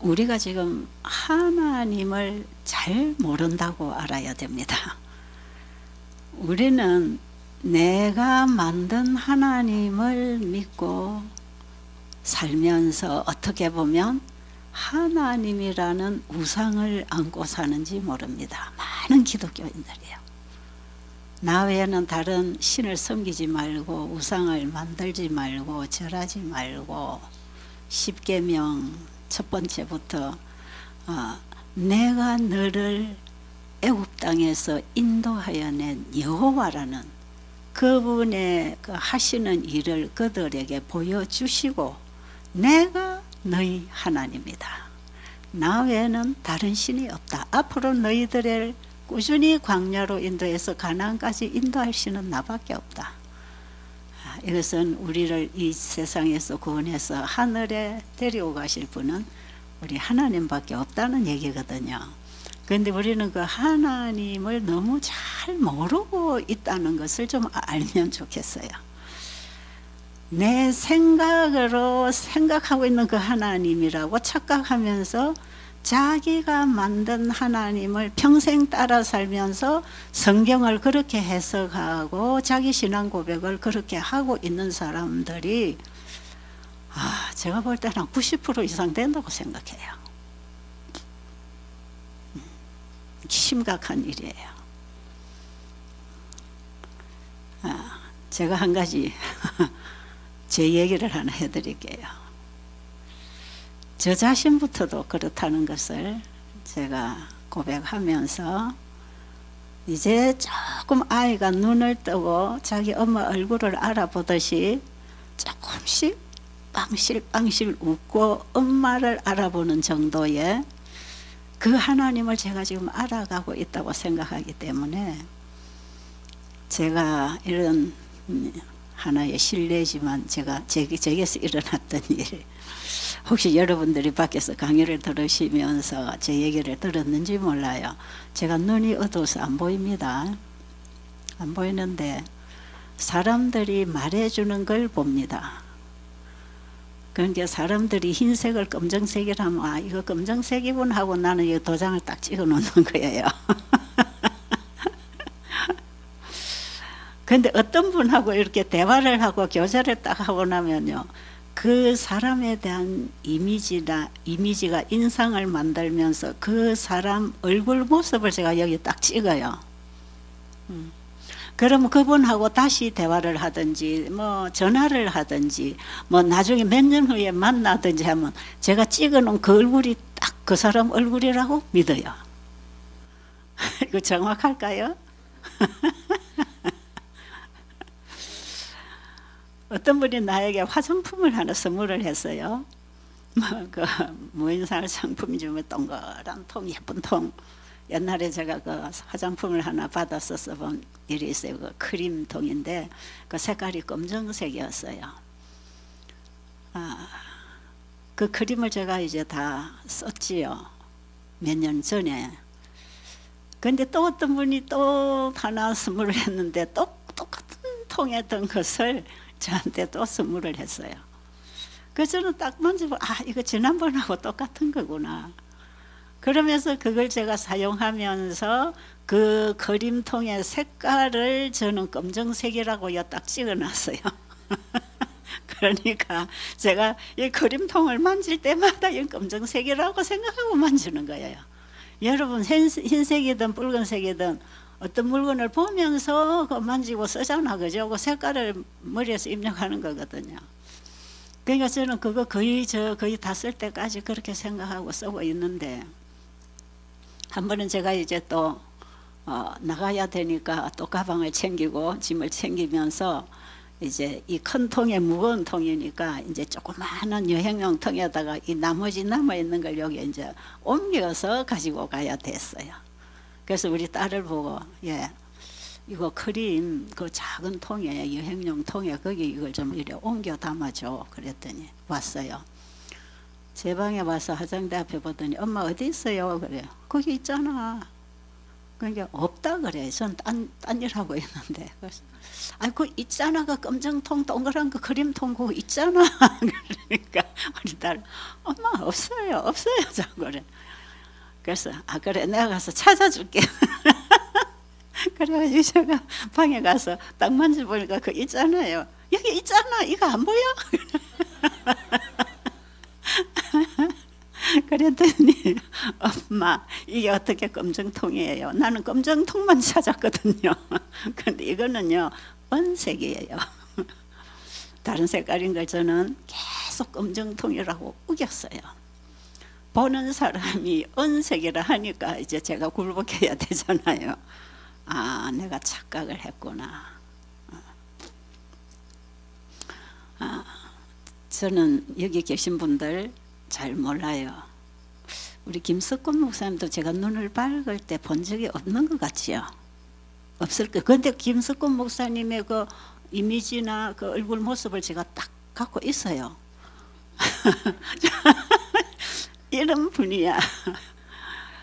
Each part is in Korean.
우리가 지금 하나님을 잘 모른다고 알아야 됩니다. 우리는 내가 만든 하나님을 믿고 살면서 어떻게 보면 하나님이라는 우상을 안고 사는지 모릅니다. 많은 기독교인들이요. 나 외에는 다른 신을 섬기지 말고 우상을 만들지 말고 절하지 말고 십계명 첫 번째부터 내가 너를 애굽 땅에서 인도하여 낸 여호와라는 그분의 그 하시는 일을 그들에게 보여주시고 내가 너희 하나님이다. 나 외에는 다른 신이 없다. 앞으로 너희들을 꾸준히 광야로 인도해서 가나안까지 인도할 신은 나밖에 없다. 이것은 우리를 이 세상에서 구원해서 하늘에 데리고 가실 분은 우리 하나님밖에 없다는 얘기거든요. 그런데 우리는 그 하나님을 너무 잘 모르고 있다는 것을 좀 알면 좋겠어요. 내 생각으로 생각하고 있는 그 하나님이라고 착각하면서 자기가 만든 하나님을 평생 따라 살면서 성경을 그렇게 해석하고 자기 신앙 고백을 그렇게 하고 있는 사람들이 제가 볼 때는 90% 이상 된다고 생각해요. 심각한 일이에요. 제가 한 가지 제 얘기를 하나 해드릴게요. 저 자신부터도 그렇다는 것을 제가 고백하면서 이제 조금 아이가 눈을 뜨고 자기 엄마 얼굴을 알아보듯이 조금씩 빵실빵실 웃고 엄마를 알아보는 정도의 그 하나님을 제가 지금 알아가고 있다고 생각하기 때문에 제가 이런 하나의 신뢰지만 제게서 일어났던 일, 혹시 여러분들이 밖에서 강의를 들으시면서 제 얘기를 들었는지 몰라요. 제가 눈이 어두워서 안 보입니다. 안 보이는데 사람들이 말해주는 걸 봅니다. 그러니까 사람들이 흰색을 검정색이라면 이거 검정색이군 하고 나는 이 도장을 딱 찍어 놓는 거예요. 근데 어떤 분하고 이렇게 대화를 하고 교제를 딱 하고 나면요, 그 사람에 대한 이미지가 인상을 만들면서 그 사람 얼굴 모습을 제가 여기 딱 찍어요. 그러면 그분하고 다시 대화를 하든지 뭐 전화를 하든지 뭐 나중에 몇 년 후에 만나든지 하면 제가 찍어놓은 그 얼굴이 딱 그 사람 얼굴이라고 믿어요. 이거 정확할까요? 어떤 분이 나에게 화장품을 하나 선물을 했어요. 그 무인생활 상품이지 뭐 동그란 통, 예쁜 통. 옛날에 제가 그 화장품을 하나 받아서 써본 일이 있어요. 그 크림통인데 그 색깔이 검정색이었어요. 그 크림을 제가 이제 다 썼지요. 몇 년 전에. 근데 또 어떤 분이 또 하나 선물을 했는데 똑같은 통에 든 것을 저한테 또 선물을 했어요. 그래서 저는 딱 만져보고 이거 지난번하고 똑같은 거구나. 그러면서 그걸 제가 사용하면서 그 그림통의 색깔을 저는 검정색이라고 딱 찍어놨어요. 그러니까 제가 이 그림통을 만질 때마다 이 검정색이라고 생각하고 만지는 거예요. 여러분 흰색이든 붉은색이든 어떤 물건을 보면서 만지고 쓰잖아, 그죠? 그 색깔을 머리에서 입력하는 거거든요. 그러니까 저는 그거 거의 다 쓸 때까지 그렇게 생각하고 쓰고 있는데, 한 번은 제가 이제 또 나가야 되니까 또 가방을 챙기고 짐을 챙기면서 이제 이 큰 통에 무거운 통이니까 이제 조그마한 여행용 통에다가 이 나머지 남아있는 걸 여기 이제 옮겨서 가지고 가야 됐어요. 그래서 우리 딸을 보고 이거 크림 그 작은 통에 여행용 통에 거기 이걸 좀 이렇게 옮겨 담아줘 그랬더니 왔어요. 제 방에 와서 화장대 앞에 보더니 엄마 어디 있어요? 그래요. 거기 있잖아. 그러니까 없다 그래. 전 딴 일 하고 있는데. 그래서 그 있잖아. 그 검정통 동그란 그 그림통 그거 있잖아. 그러니까 우리 딸, 엄마 없어요, 없어요. 자꾸 그래. 그래서 그래 내가 가서 찾아줄게. 그래가지고 제가 방에 가서 딱 만져보니까 그 있잖아요. 여기 있잖아. 이거 안 보여? 그랬더니 엄마 이게 어떻게 검정통이에요? 나는 검정통만 찾았거든요. 근데 이거는요 은색이에요. 다른 색깔인 걸 저는 계속 검정통이라고 우겼어요. 보는 사람이 은색이라 하니까 이제 제가 굴복해야 되잖아요. 내가 착각을 했구나. 저는 여기 계신 분들 잘 몰라요. 우리 김석권 목사님도 제가 눈을 밝을 때 본 적이 없는 것 같지요. 없을 거예요. 그런데 김석권 목사님의 그 이미지나 그 얼굴 모습을 제가 딱 갖고 있어요. 이런 분이야.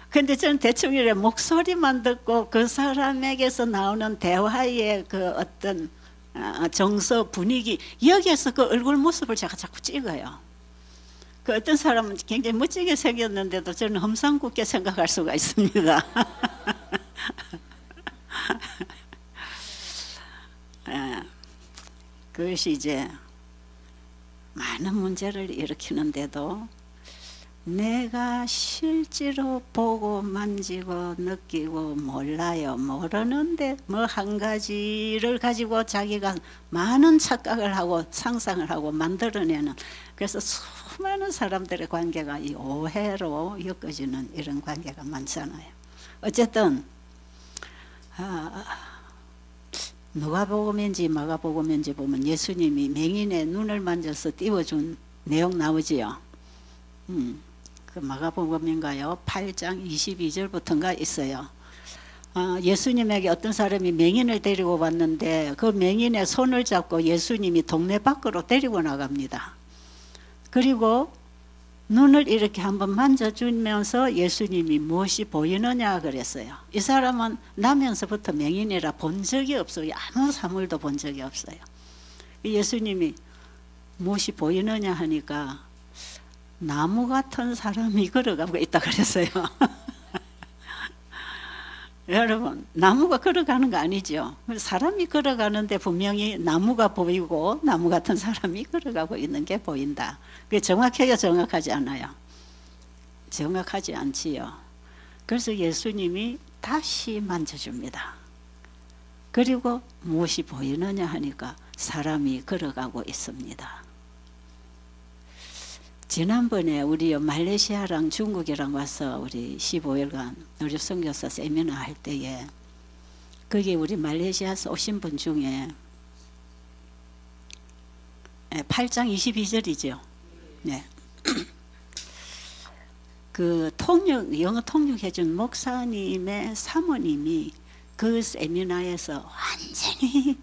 근데 저는 대충 이래 목소리만 듣고 그 사람에게서 나오는 대화의 그 어떤 정서 분위기 여기에서 그 얼굴 모습을 제가 자꾸 찍어요. 그 어떤 사람은 굉장히 멋지게 생겼는데도 저는 험상궂게 생각할 수가 있습니다. 그것이 이제 많은 문제를 일으키는데도 내가 실제로 보고 만지고 느끼고 몰라요. 모르는데 뭐 한 가지를 가지고 자기가 많은 착각을 하고 상상을 하고 만들어내는, 그래서 수많은 사람들의 관계가 이 오해로 엮어지는 이런 관계가 많잖아요. 어쨌든 누가복음인지 마가복음인지 보면 예수님이 맹인의 눈을 만져서 띄워준 내용 나오지요. 그 마가복음인가요? 8장 22절부터인가 있어요. 예수님에게 어떤 사람이 맹인을 데리고 왔는데 그 맹인의 손을 잡고 예수님이 동네 밖으로 데리고 나갑니다. 그리고 눈을 이렇게 한번 만져주면서 예수님이 무엇이 보이느냐 그랬어요. 이 사람은 나면서부터 맹인이라 본 적이 없어요. 아무 사물도 본 적이 없어요. 예수님이 무엇이 보이느냐 하니까 나무 같은 사람이 걸어가고 있다 그랬어요. 여러분, 나무가 걸어가는 거 아니죠. 사람이 걸어가는데 분명히 나무가 보이고 나무 같은 사람이 걸어가고 있는 게 보인다. 그게 정확해요, 정확하지 않아요? 정확하지 않지요. 그래서 예수님이 다시 만져줍니다. 그리고 무엇이 보이느냐 하니까 사람이 걸어가고 있습니다. 지난번에 우리 말레이시아랑 중국이랑 와서 우리 15일간 우리 선교사 세미나 할 때에 거기 우리 말레이시아에서 오신 분 중에 8장 22절이죠. 네. 그 영어 통역해준 목사님의 사모님이 그 세미나에서 완전히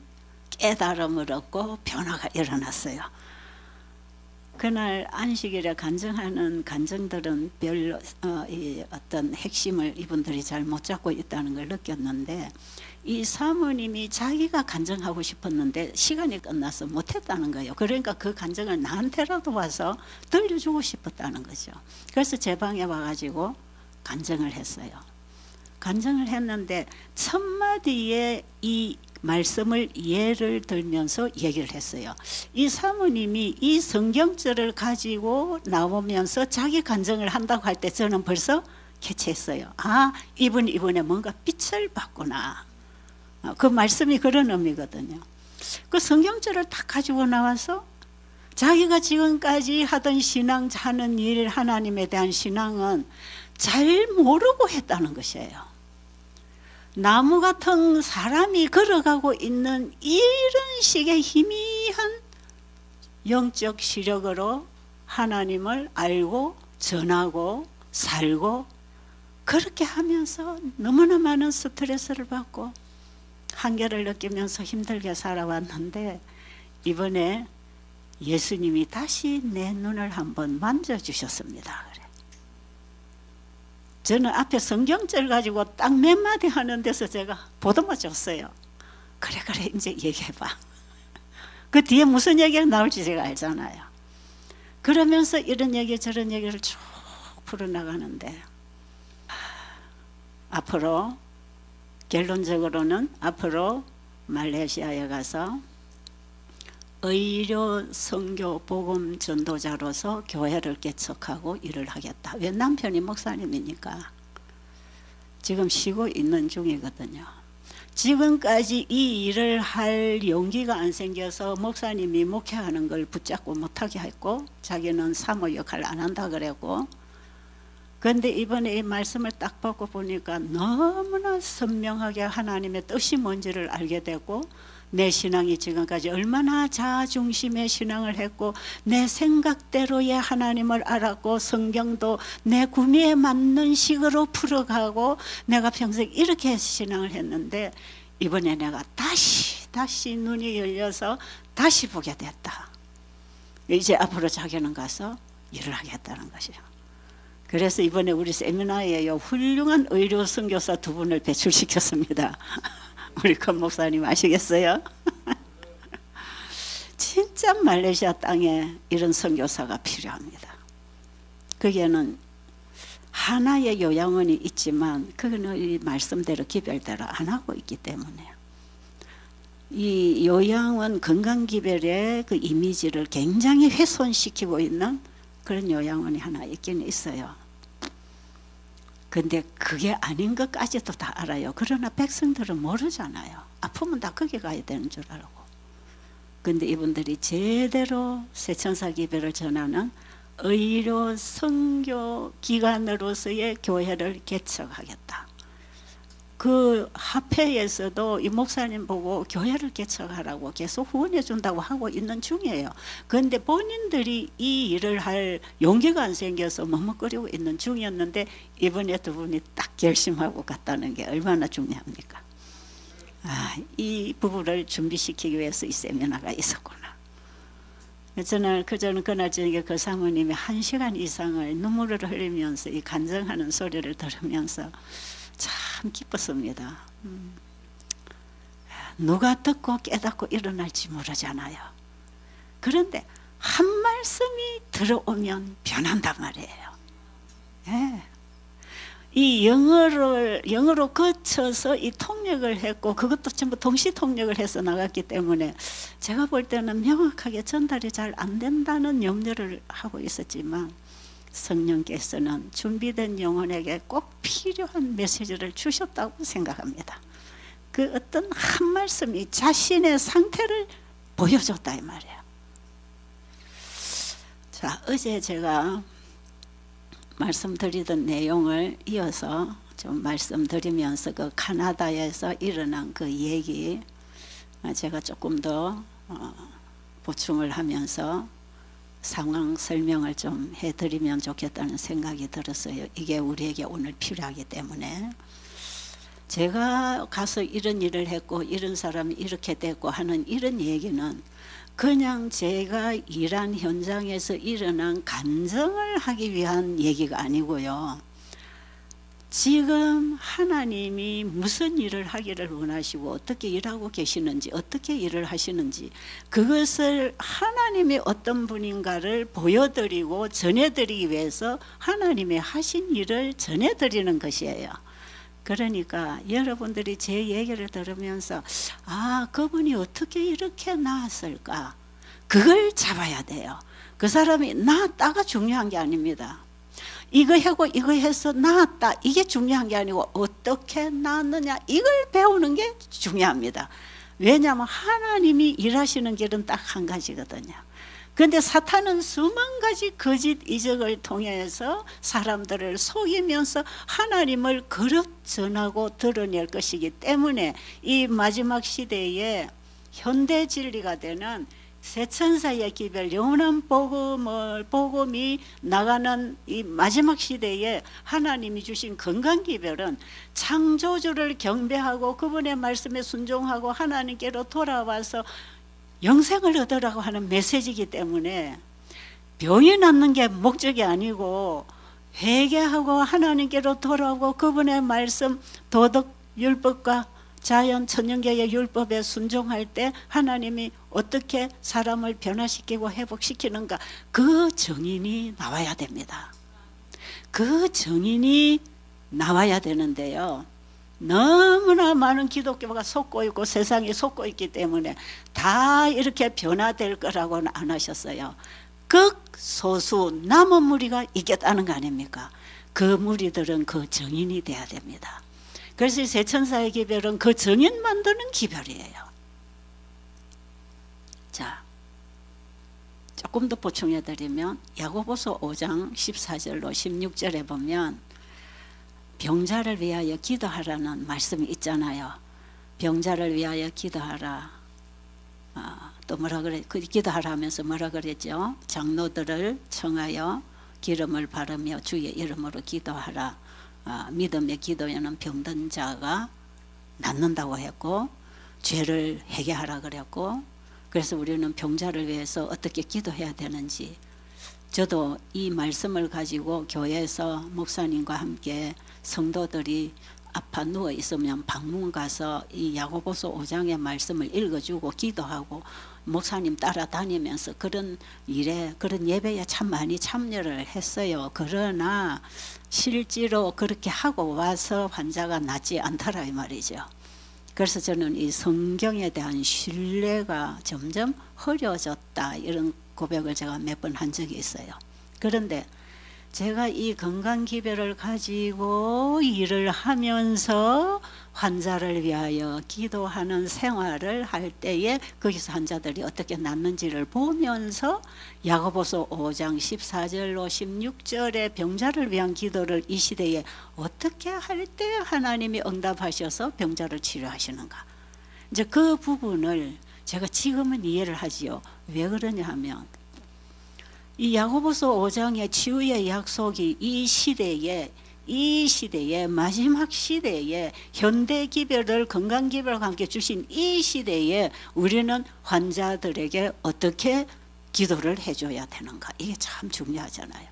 깨달음을 얻고 변화가 일어났어요. 그날 안식일에 간증하는 간증들은 별로 어떤 핵심을 이분들이 잘 못 잡고 있다는 걸 느꼈는데, 이 사모님이 자기가 간증하고 싶었는데 시간이 끝나서 못했다는 거예요. 그러니까 그 간증을 나한테라도 와서 들려주고 싶었다는 거죠. 그래서 제 방에 와가지고 간증을 했어요. 간증을 했는데 첫 마디에 이 말씀을 예를 들면서 얘기를 했어요. 이 사모님이 이 성경절을 가지고 나오면서 자기 간증을 한다고 할 때 저는 벌써 캐치했어요. 이분이 이번에 뭔가 빛을 봤구나. 그 말씀이 그런 의미거든요. 그 성경절을 딱 가지고 나와서 자기가 지금까지 하던 신앙, 하는 일, 하나님에 대한 신앙은 잘 모르고 했다는 것이에요. 나무 같은 사람이 걸어가고 있는 이런 식의 희미한 영적 시력으로 하나님을 알고 전하고 살고, 그렇게 하면서 너무나 많은 스트레스를 받고 한계를 느끼면서 힘들게 살아왔는데, 이번에 예수님이 다시 내 눈을 한번 만져주셨습니다. 저는 앞에 성경절 가지고 딱 몇 마디 하는 데서 제가 보듬어 줬어요. 그래 이제 얘기해봐. 그 뒤에 무슨 얘기가 나올지 제가 알잖아요. 그러면서 이런 얘기 저런 얘기를 쭉 풀어나가는데, 앞으로 결론적으로는 앞으로 말레이시아에 가서 의료 선교 복음 전도자로서 교회를 개척하고 일을 하겠다. 왜? 남편이 목사님이니까. 지금 쉬고 있는 중이거든요. 지금까지 이 일을 할 용기가 안 생겨서 목사님이 목회하는 걸 붙잡고 못하게 했고, 자기는 사모 역할 안 한다 그랬고, 그런데 이번에 이 말씀을 딱 보고 보니까 너무나 선명하게 하나님의 뜻이 뭔지를 알게 되고, 내 신앙이 지금까지 얼마나 자아중심의 신앙을 했고, 내 생각대로의 하나님을 알았고, 성경도 내 구미에 맞는 식으로 풀어가고, 내가 평생 이렇게 신앙을 했는데, 이번에 내가 다시 눈이 열려서 다시 보게 됐다. 이제 앞으로 자기는 가서 일을 하겠다는 것이요. 그래서 이번에 우리 세미나에요, 훌륭한 의료 선교사 2분을 배출시켰습니다. 우리 권 목사님 아시겠어요? 진짜 말레이시아 땅에 이런 선교사가 필요합니다. 거기에는 하나의 요양원이 있지만 그거는 이 말씀대로 기별대로 안 하고 있기 때문에, 이 요양원 건강기별의 그 이미지를 굉장히 훼손시키고 있는 그런 요양원이 하나 있긴 있어요. 근데 그게 아닌 것까지도 다 알아요. 그러나 백성들은 모르잖아요. 아프면 다 거기 가야 되는 줄 알고. 근데 이분들이 제대로 새천사 기별을 전하는 의료 선교 기관으로서의 교회를 개척하겠다. 그 합회에서도 이 목사님 보고 교회를 개척하라고 계속 후원해 준다고 하고 있는 중이에요. 그런데 본인들이 이 일을 할 용기가 안 생겨서 머뭇거리고 있는 중이었는데, 이번에 2분이 딱 결심하고 갔다는 게 얼마나 중요합니까? 이 부부를 준비시키기 위해서 이 세미나가 있었구나. 저는 그날 저녁에 그 사모님이 1시간 이상을 눈물을 흘리면서 이 간증하는 소리를 들으면서 참 기뻤습니다. 누가 듣고 깨닫고 일어날지 모르잖아요. 그런데 한 말씀이 들어오면 변한단 말이에요. 예. 이 영어로 거쳐서 이 통역을 했고, 그것도 전부 동시 통역을 해서 나갔기 때문에 제가 볼 때는 명확하게 전달이 잘 안 된다는 염려를 하고 있었지만, 성령께서는 준비된 영혼에게 꼭 필요한 메시지를 주셨다고 생각합니다. 그 어떤 한 말씀이 자신의 상태를 보여줬다 이 말이에요. 자, 어제 제가 말씀드리던 내용을 이어서 좀 말씀드리면서 그 캐나다에서 일어난 그 얘기 제가 조금 더 보충을 하면서 상황 설명을 좀 해드리면 좋겠다는 생각이 들었어요. 이게 우리에게 오늘 필요하기 때문에. 제가 가서 이런 일을 했고 이런 사람이 이렇게 됐고 하는 이런 얘기는 그냥 제가 일한 현장에서 일어난 간증을 하기 위한 얘기가 아니고요. 지금 하나님이 무슨 일을 하기를 원하시고 어떻게 일하고 계시는지, 어떻게 일을 하시는지, 그것을 하나님이 어떤 분인가를 보여드리고 전해드리기 위해서 하나님이 하신 일을 전해드리는 것이에요. 그러니까 여러분들이 제 얘기를 들으면서 그분이 어떻게 이렇게 나았을까, 그걸 잡아야 돼요. 그 사람이 나았다가 중요한 게 아닙니다. 이거 하고 이거 해서 나았다, 이게 중요한 게 아니고 어떻게 나았느냐, 이걸 배우는 게 중요합니다. 왜냐하면 하나님이 일하시는 길은 딱 한 가지거든요. 그런데 사탄은 수만 가지 거짓 이적을 통해서 사람들을 속이면서 하나님을 거듭 전하고 드러낼 것이기 때문에 이 마지막 시대에 현대 진리가 되는 새천사의 기별, 영원한 복음이 나가는 이 마지막 시대에 하나님이 주신 건강 기별은 창조주를 경배하고 그분의 말씀에 순종하고 하나님께로 돌아와서 영생을 얻으라고 하는 메시지이기 때문에 병이 낫는 게 목적이 아니고 회개하고 하나님께로 돌아오고 그분의 말씀, 도덕 율법과 자연 천연계의 율법에 순종할 때 하나님이 어떻게 사람을 변화시키고 회복시키는가, 그 증인이 나와야 됩니다. 그 증인이 나와야 되는데요, 너무나 많은 기독교가 속고 있고 세상이 속고 있기 때문에 다 이렇게 변화될 거라고는 안 하셨어요. 극소수 남은 무리가 있겠다는 거 아닙니까? 그 무리들은 그 증인이 돼야 됩니다. 그래서 새 천사의 기별은 그 증인 만드는 기별이에요. 자, 조금 더 보충해 드리면 야고보서 5장 14절로 16절에 보면 병자를 위하여 기도하라는 말씀이 있잖아요. 병자를 위하여 기도하라. 또 뭐라 그래? 기도하라 하면서 뭐라 그랬죠? 장로들을 청하여 기름을 바르며 주의 이름으로 기도하라. 믿음의 기도에는 병든 자가 낫는다고 했고, 죄를 회개하라 그랬고, 그래서 우리는 병자를 위해서 어떻게 기도해야 되는지, 저도 이 말씀을 가지고 교회에서 목사님과 함께 성도들이 아파 누워 있으면 방문 가서 이 야고보서 5장의 말씀을 읽어주고 기도하고 목사님 따라다니면서 그런 일에, 그런 예배에 참 많이 참여를 했어요. 그러나 실제로 그렇게 하고 와서 환자가 낫지 않더라 이 말이죠. 그래서 저는 이 성경에 대한 신뢰가 점점 흐려졌다, 이런 고백을 제가 몇 번 한 적이 있어요. 그런데 제가 이 건강기별을 가지고 일을 하면서 환자를 위하여 기도하는 생활을 할 때에 거기서 환자들이 어떻게 낫는지를 보면서 야고보서 5장 14절로 16절의 병자를 위한 기도를 이 시대에 어떻게 할 때 하나님이 응답하셔서 병자를 치료하시는가, 이제 그 부분을 제가 지금은 이해를 하지요. 왜 그러냐 하면 이 야고보서 5장의 치유의 약속이 이 시대에 마지막 시대에 현대기별을 건강기별과 함께 주신 이 시대에 우리는 환자들에게 어떻게 기도를 해줘야 되는가, 이게 참 중요하잖아요.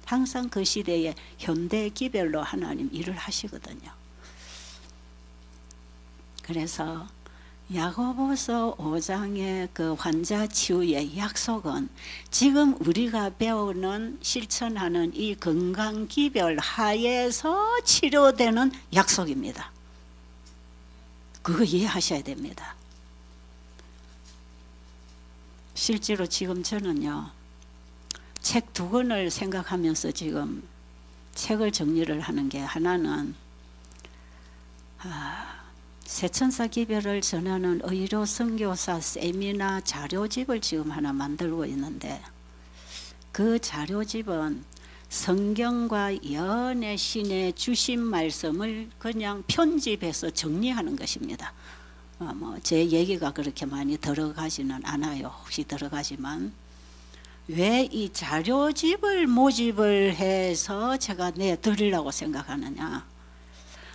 항상 그 시대에 현대기별로 하나님 일을 하시거든요. 그래서 야고보서 5장의 그 환자 치유의 약속은 지금 우리가 배우는 실천하는 이 건강기별 하에서 치료되는 약속입니다. 그거 이해하셔야 됩니다. 실제로 지금 저는요, 책 2권을 생각하면서 지금 책을 정리를 하는 게, 하나는 새천사 기별을 전하는 의료 선교사 세미나 자료집을 지금 하나 만들고 있는데, 그 자료집은 성경과 연의 신의 주신 말씀을 그냥 편집해서 정리하는 것입니다. 제 얘기가 그렇게 많이 들어가지는 않아요. 혹시 들어가지만 왜 이 자료집을 모집을 해서 제가 내드리려고 생각하느냐,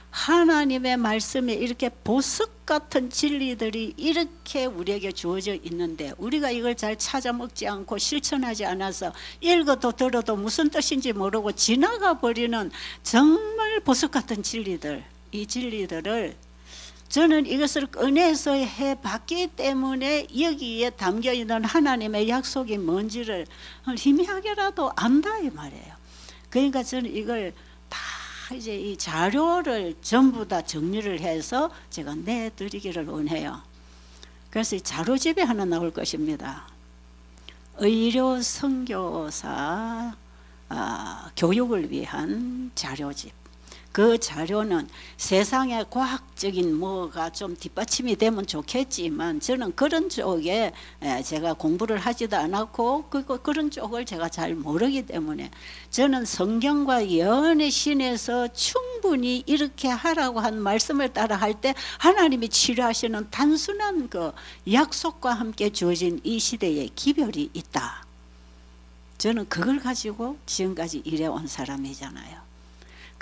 하나님의 말씀에 이렇게 보석 같은 진리들이 이렇게 우리에게 주어져 있는데 우리가 이걸 잘 찾아 먹지 않고 실천하지 않아서 읽어도 들어도 무슨 뜻인지 모르고 지나가 버리는 정말 보석 같은 진리들, 이 진리들을 저는 이것을 꺼내서 해봤기 때문에 여기에 담겨있는 하나님의 약속이 뭔지를 희미하게라도 안다 이 말이에요. 그러니까 저는 이걸 다 이제 이 자료를 전부 다 정리를 해서 제가 내드리기를 원해요. 그래서 이 자료집이 하나 나올 것입니다. 의료 선교사 교육을 위한 자료집. 그 자료는 세상의 과학적인 뭐가 좀 뒷받침이 되면 좋겠지만 저는 그런 쪽에 제가 공부를 하지도 않았고 그런 쪽을 제가 잘 모르기 때문에 저는 성경과 연의 신에서 충분히 이렇게 하라고 한 말씀을 따라 할 때 하나님이 치료하시는 단순한 그 약속과 함께 주어진 이 시대에 기별이 있다. 저는 그걸 가지고 지금까지 일해온 사람이잖아요.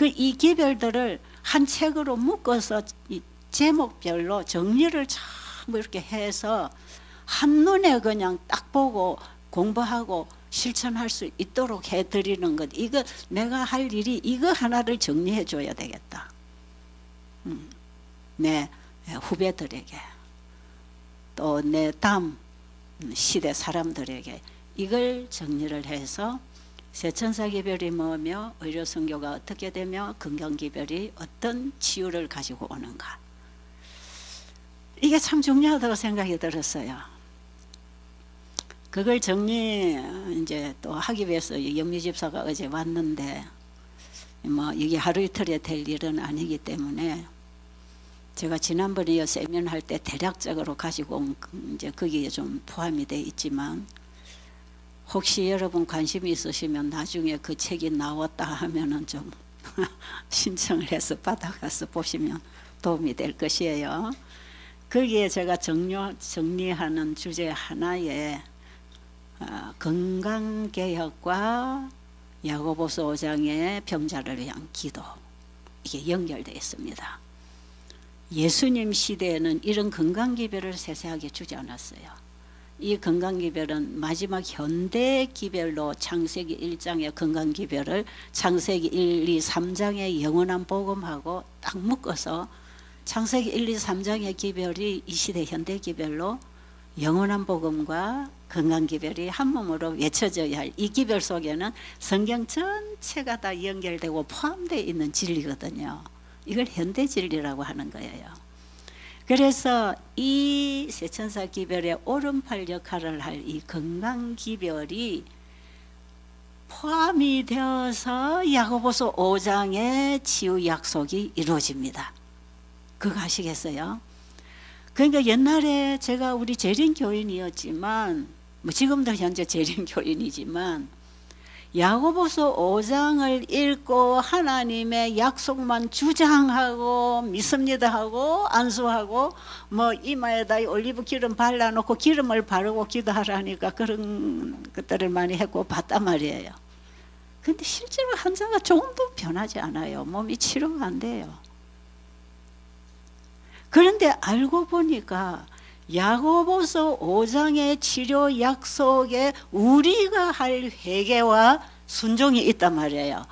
이 기별들을 한 책으로 묶어서 이 제목별로 정리를 참 이렇게 해서 한눈에 그냥 딱 보고 공부하고 실천할 수 있도록 해드리는 것, 이거 내가 할 일이 이거 하나를 정리해 줘야 되겠다. 네, 후배들에게 또 내 다음 시대 사람들에게 이걸 정리를 해서 세천사기별이 뭐며 의료선교가 어떻게 되며 건강기별이 어떤 치유를 가지고 오는가, 이게 참 중요하다고 생각이 들었어요. 그걸 정리 이제 또 하기 위해서 영미집사가 어제 왔는데 뭐 이게 하루 이틀에 될 일은 아니기 때문에 제가 지난번에 세미나할 때 대략적으로 가지고 온 이제 거기에 좀 포함이 돼 있지만, 혹시 여러분 관심이 있으시면 나중에 그 책이 나왔다 하면은 좀 신청을 해서 받아가서 보시면 도움이 될 것이에요. 거기에 제가 정리하는 주제 하나에 건강개혁과 야고보서 5장의 병자를 위한 기도, 이게 연결되어 있습니다. 예수님 시대에는 이런 건강기별을 세세하게 주지 않았어요. 이 건강기별은 마지막 현대기별로 창세기 1장의 건강기별을 창세기 1, 2, 3장의 영원한 복음하고 딱 묶어서 창세기 1, 2, 3장의 기별이 이 시대 현대기별로 영원한 복음과 건강기별이 한 몸으로 외쳐져야 할 이 기별 속에는 성경 전체가 다 연결되고 포함되어 있는 진리거든요. 이걸 현대진리라고 하는 거예요. 그래서 이 세천사 기별의 오른팔 역할을 할 이 건강기별이 포함이 되어서 야고보서 5장의 치유 약속이 이루어집니다. 그거 아시겠어요? 그러니까 옛날에 제가 우리 재림교인이었지만, 뭐 지금도 현재 재림교인이지만, 야고보서 5장을 읽고 하나님의 약속만 주장하고 믿습니다 하고 안수하고 뭐 이마에다 올리브 기름 발라놓고 기름을 바르고 기도하라니까 그런 것들을 많이 했고 봤단 말이에요. 근데 실제로 환자가 조금도 변하지 않아요. 몸이 치료가 안 돼요. 그런데 알고 보니까 야고보서 5장의 치료 약속에 우리가 할 회개와 순종이 있단 말이에요.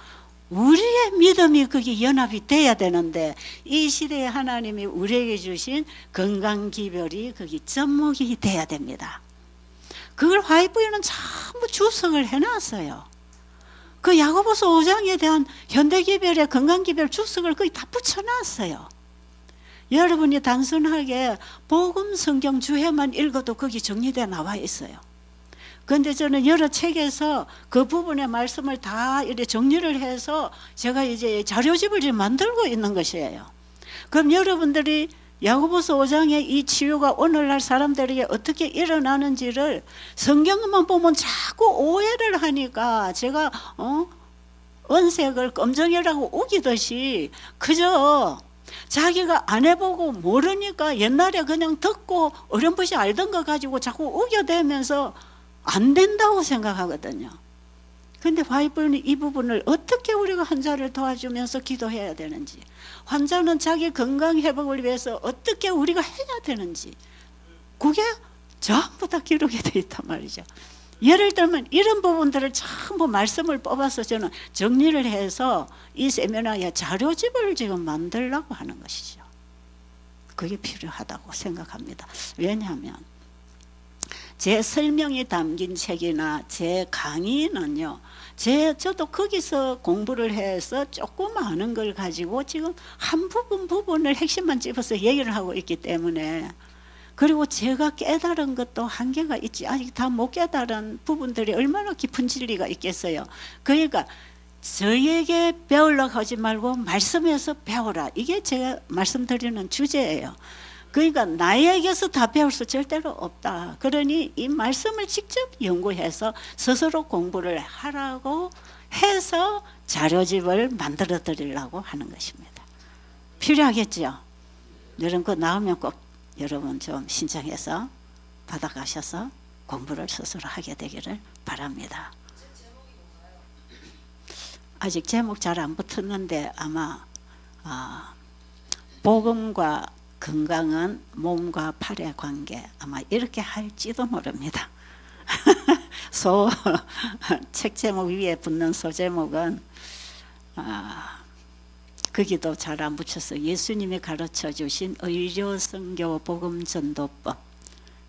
우리의 믿음이 거기 연합이 돼야 되는데 이 시대에 하나님이 우리에게 주신 건강기별이 거기 접목이 돼야 됩니다. 그걸 화이트보이는 전부 주석을 해놨어요. 그 야고보서 5장에 대한 현대기별의 건강기별 주석을 거기 다 붙여놨어요. 여러분이 단순하게 복음 성경 주해만 읽어도 거기 정리되어 나와 있어요. 그런데 저는 여러 책에서 그 부분의 말씀을 다 이렇게 정리를 해서 제가 이제 자료집을 지금 만들고 있는 것이에요. 그럼 여러분들이 야고보서 5장의 이 치유가 오늘날 사람들에게 어떻게 일어나는지를 성경만 보면 자꾸 오해를 하니까 제가 은색을 검정이라고 우기듯이 그저 자기가 안 해보고 모르니까 옛날에 그냥 듣고 어렴풋이 알던 거 가지고 자꾸 우겨대면서 안 된다고 생각하거든요. 근데 바이블은 이 부분을 어떻게 우리가 환자를 도와주면서 기도해야 되는지, 환자는 자기 건강 회복을 위해서 어떻게 우리가 해야 되는지, 그게 전부 다 기록이 되어 있단 말이죠. 예를 들면 이런 부분들을 전부 말씀을 뽑아서 저는 정리를 해서 이 세미나에 자료집을 지금 만들려고 하는 것이죠. 그게 필요하다고 생각합니다. 왜냐하면 제 설명이 담긴 책이나 제 강의는요, 저도 거기서 공부를 해서 조금 아는 걸 가지고 지금 한 부분을 핵심만 집어서 얘기를 하고 있기 때문에, 그리고 제가 깨달은 것도 한계가 있지, 아직 다 못 깨달은 부분들이 얼마나 깊은 진리가 있겠어요. 그러니까 저에게 배우려고 하지 말고 말씀에서 배우라, 이게 제가 말씀드리는 주제예요. 그러니까 나에게서 다 배울 수 절대로 없다. 그러니 이 말씀을 직접 연구해서 스스로 공부를 하라고 해서 자료집을 만들어 드리려고 하는 것입니다. 필요하겠죠? 여러분 그 나오면 꼭 여러분 좀 신청해서 받아가셔서 공부를 스스로 하게 되기를 바랍니다. 아직 제목 잘 안 붙었는데 아마 복음과 건강은 몸과 팔의 관계, 아마 이렇게 할지도 모릅니다. 책 제목 위에 붙는 소제목은 거기도 잘 안 붙여서 예수님이 가르쳐 주신 의료 선교 복음 전도법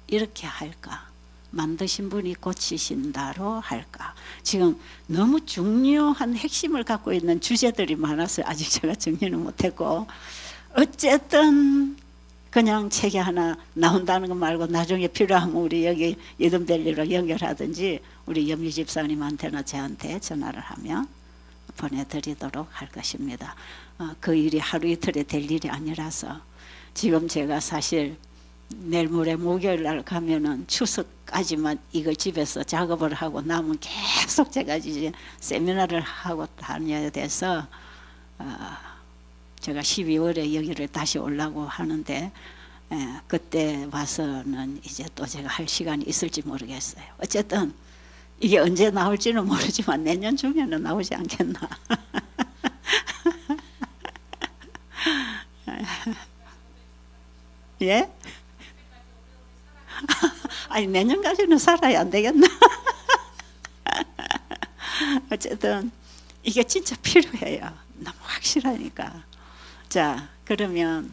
이렇게 할까? 만드신 분이 고치신다로 할까? 지금 너무 중요한 핵심을 갖고 있는 주제들이 많아서 아직 제가 정리는 못했고, 어쨌든 그냥 책이 하나 나온다는 거 말고 나중에 필요하면 우리 여기 이든밸리로 연결하든지 우리 염리 집사님한테나 저한테 전화를 하면 보내드리도록 할 것입니다. 그 일이 하루 이틀에 될 일이 아니라서 지금 제가 사실 내일 모레 목요일 날 가면은 추석까지만 이걸 집에서 작업을 하고 남은 계속 제가 이제 세미나를 하고 다녀야 돼서 제가 12월에 여기를 다시 오려고 하는데 그때 와서는 이제 또 제가 할 시간이 있을지 모르겠어요. 어쨌든 이게 언제 나올지는 모르지만 내년 중에는 나오지 않겠나. 예? 아니 내년까지는 살아야 안 되겠나. 어쨌든 이게 진짜 필요해요. 너무 확실하니까. 자, 그러면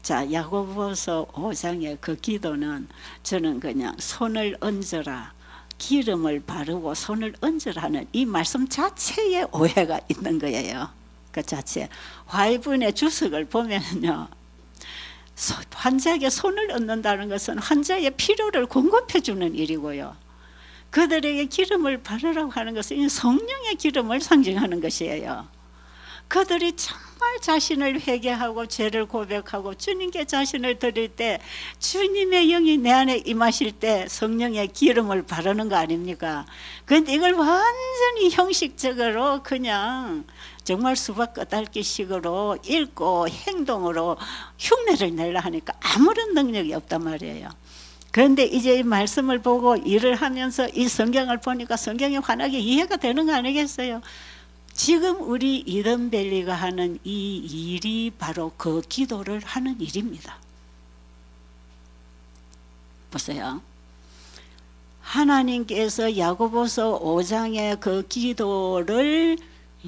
자 야고보서 5장의 그 기도는 저는 그냥 손을 얹어라, 기름을 바르고 손을 얹으라는 이 말씀 자체에 오해가 있는 거예요. 그 자체 화이분의 주석을 보면요, 환자에게 손을 얹는다는 것은 환자의 필요를 공급해 주는 일이고요, 그들에게 기름을 바르라고 하는 것은 성령의 기름을 상징하는 것이에요. 그들이 정말 자신을 회개하고 죄를 고백하고 주님께 자신을 드릴 때 주님의 영이 내 안에 임하실 때 성령의 기름을 바르는 거 아닙니까? 그런데 이걸 완전히 형식적으로 그냥 정말 수박 끄달기식으로 읽고 행동으로 흉내를 내려 하니까 아무런 능력이 없단 말이에요. 그런데 이제 이 말씀을 보고 일을 하면서 이 성경을 보니까 성경이 환하게 이해가 되는 거 아니겠어요? 지금 우리 이든밸리가 하는 이 일이 바로 그 기도를 하는 일입니다. 보세요. 하나님께서 야고보서 5장의 그 기도를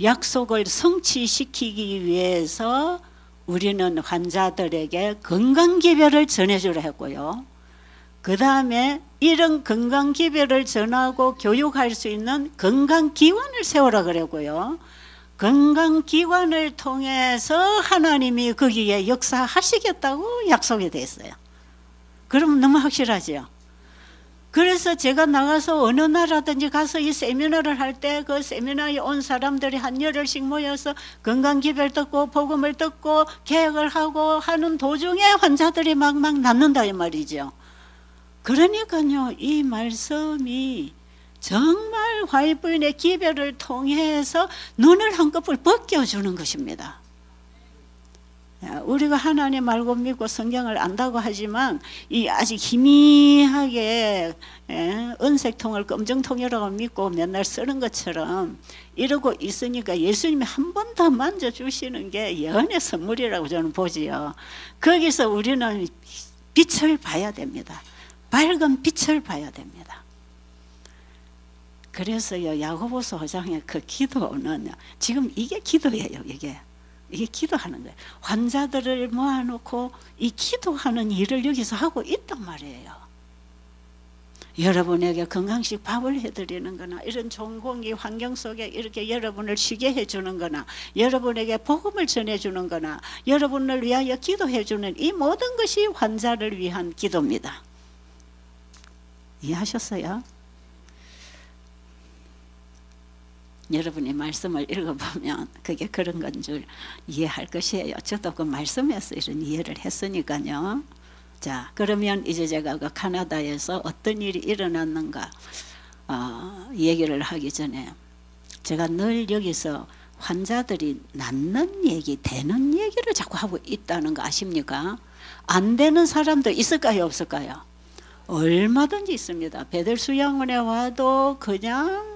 약속을 성취시키기 위해서 우리는 환자들에게 건강기별을 전해주려 했고요, 그 다음에 이런 건강기별을 전하고 교육할 수 있는 건강기관을 세우라 그랬고요, 건강기관을 통해서 하나님이 거기에 역사하시겠다고 약속이 됐어요. 그러면 너무 확실하죠. 그래서 제가 나가서 어느 나라든지 가서 이 세미나를 할 때 그 세미나에 온 사람들이 한 열흘씩 모여서 건강기별 듣고 복음을 듣고 계획을 하고 하는 도중에 환자들이 막 낫는다 이 말이죠. 그러니까요, 이 말씀이 정말 화이부인의 기별을 통해서 눈을 한꺼풀 벗겨주는 것입니다. 우리가 하나님 알고 믿고 성경을 안다고 하지만 이 아직 희미하게 은색통을 검정통이라고 믿고 맨날 쓰는 것처럼 이러고 있으니까 예수님이 한 번 더 만져주시는 게 예언의 선물이라고 저는 보지요. 거기서 우리는 빛을 봐야 됩니다. 밝은 빛을 봐야 됩니다. 그래서요, 야고보서 5장의 그 기도는 지금 이게 기도예요. 이게 기도하는 거예요. 환자들을 모아놓고 이 기도하는 일을 여기서 하고 있단 말이에요. 여러분에게 건강식 밥을 해드리는 거나 이런 좋은 공기 환경 속에 이렇게 여러분을 쉬게 해주는 거나 여러분에게 복음을 전해주는 거나 여러분을 위하여 기도해주는 이 모든 것이 환자를 위한 기도입니다. 이해하셨어요? 여러분이 말씀을 읽어보면 그게 그런 건 줄 이해할 것이에요. 저도 그 말씀에서 이런 이해를 했으니까요. 자, 그러면 이제 제가 그 캐나다에서 어떤 일이 일어났는가 얘기를 하기 전에 제가 늘 여기서 환자들이 낫는 얘기, 되는 얘기를 자꾸 하고 있다는 거 아십니까? 안 되는 사람도 있을까요, 없을까요? 얼마든지 있습니다. 배들수양원에 와도 그냥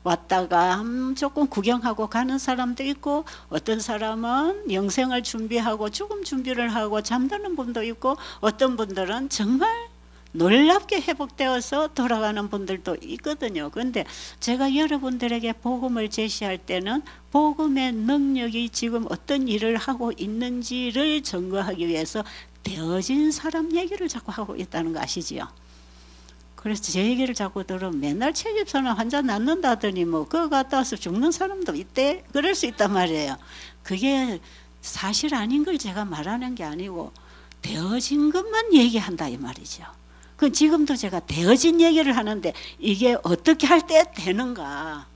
왔다가 조금 구경하고 가는 사람도 있고 어떤 사람은 영생을 준비하고 죽음 준비를 하고 잠드는 분도 있고 어떤 분들은 정말 놀랍게 회복되어서 돌아가는 분들도 있거든요. 그런데 제가 여러분들에게 복음을 제시할 때는 복음의 능력이 지금 어떤 일을 하고 있는지를 증거하기 위해서 되어진 사람 얘기를 자꾸 하고 있다는 거 아시지요? 그래서 제 얘기를 자꾸 들으면 맨날 체집사는 환자 낫는다더니 뭐 그거 갔다 와서 죽는 사람도 있대, 그럴 수 있단 말이에요. 그게 사실 아닌 걸 제가 말하는 게 아니고 되어진 것만 얘기한다 이 말이죠. 그 지금도 제가 되어진 얘기를 하는데 이게 어떻게 할 때 되는가,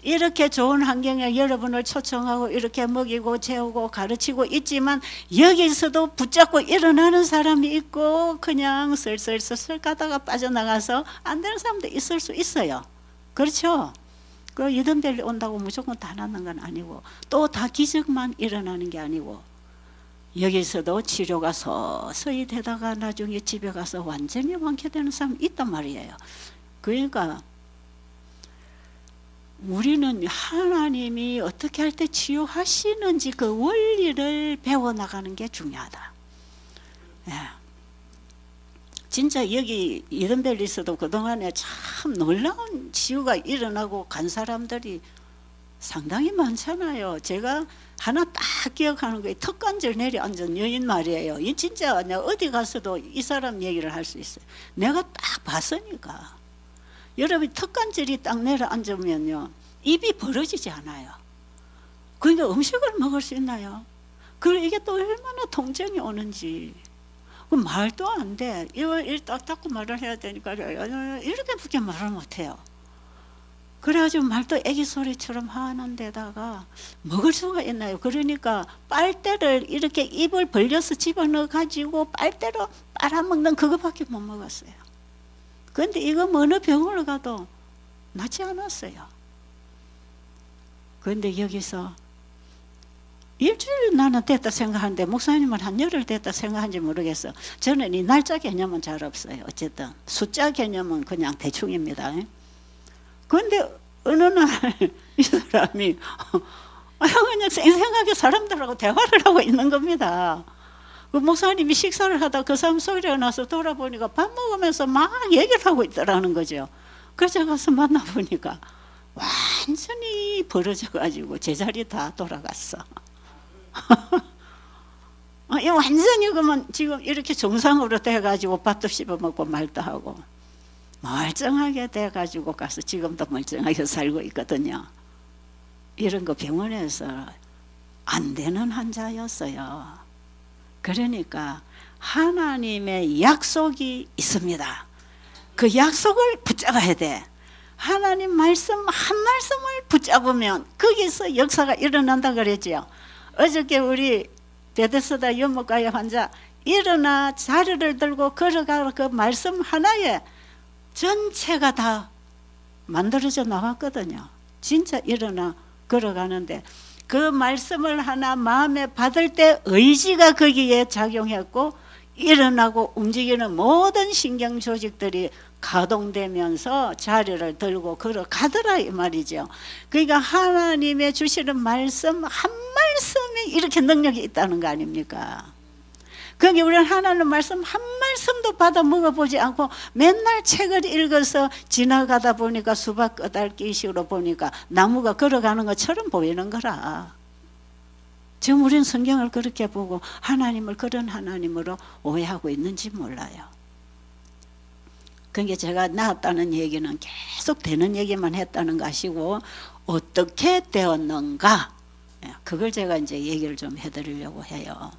이렇게 좋은 환경에 여러분을 초청하고 이렇게 먹이고 재우고 가르치고 있지만 여기서도 붙잡고 일어나는 사람이 있고 그냥 슬슬슬슬 가다가 빠져나가서 안 되는 사람도 있을 수 있어요. 그렇죠? 그 이든벨리 온다고 무조건 다 낫는 건 아니고 또 다 기적만 일어나는 게 아니고 여기서도 치료가 서서히 되다가 나중에 집에 가서 완전히 완쾌되는 사람이 있단 말이에요. 그러니까 우리는 하나님이 어떻게 할 때 치유하시는지 그 원리를 배워나가는 게 중요하다. 예. 진짜 여기 이든벨리스도 그동안에 참 놀라운 치유가 일어나고 간 사람들이 상당히 많잖아요. 제가 하나 딱 기억하는 게 턱관절 내려앉은 여인 말이에요. 이 진짜 내가 어디 가서도 이 사람 얘기를 할 수 있어요. 내가 딱 봤으니까. 여러분이 턱관절이 딱 내려앉으면요 입이 벌어지지 않아요. 그러니까 음식을 먹을 수 있나요? 그리고 이게 또 얼마나 통증이 오는지 그 말도 안 돼. 이걸 딱 닦고 말을 해야 되니까 이렇게밖에 말을 못해요. 그래가지고 말도 애기 소리처럼 하는 데다가 먹을 수가 있나요? 그러니까 빨대를 이렇게 입을 벌려서 집어넣어 가지고 빨대로 빨아먹는 그거밖에 못 먹었어요. 그런데 이거 어느 병원을 가도 낫지 않았어요. 그런데 여기서 일주일 나는 됐다 생각하는데 목사님은 한 열흘 됐다 생각하는지 모르겠어. 저는 이 날짜 개념은 잘 없어요. 어쨌든 숫자 개념은 그냥 대충입니다. 그런데 어느 날 이 사람이 그냥 생생하게 사람들하고 대화를 하고 있는 겁니다. 그 목사님이 식사를 하다 그 사람 소리가 나서 돌아보니까 밥 먹으면서 막 얘기를 하고 있더라는 거죠. 그래서 가서 만나보니까 완전히 벌어져가지고 제자리 다 돌아갔어. 완전히 그러면 지금 이렇게 정상으로 돼가지고 밥도 씹어 먹고 말도 하고 멀쩡하게 돼가지고 가서 지금도 멀쩡하게 살고 있거든요. 이런 거 병원에서 안 되는 환자였어요. 그러니까 하나님의 약속이 있습니다. 그 약속을 붙잡아야 돼. 하나님 말씀 한 말씀을 붙잡으면 거기서 역사가 일어난다 그랬죠. 어저께 우리 베데스다 연못가의 환자 일어나 자리를 들고 걸어가 그 말씀 하나에 전체가 다 만들어져 나왔거든요. 진짜 일어나 걸어가는데 그 말씀을 하나 마음에 받을 때 의지가 거기에 작용했고 일어나고 움직이는 모든 신경 조직들이 가동되면서 자리를 들고 걸어가더라 이 말이죠. 그러니까 하나님의 주시는 말씀 한 말씀에 이렇게 능력이 있다는 거 아닙니까? 그러니까 우리는 하나님 말씀 한 말씀도 받아 먹어보지 않고 맨날 책을 읽어서 지나가다 보니까 수박 끄달기식으로 보니까 나무가 걸어가는 것처럼 보이는 거라. 지금 우리는 성경을 그렇게 보고 하나님을 그런 하나님으로 오해하고 있는지 몰라요. 그러니까 제가 나았다는 얘기는 계속 되는 얘기만 했다는 것이고 어떻게 되었는가 그걸 제가 이제 얘기를 좀 해드리려고 해요.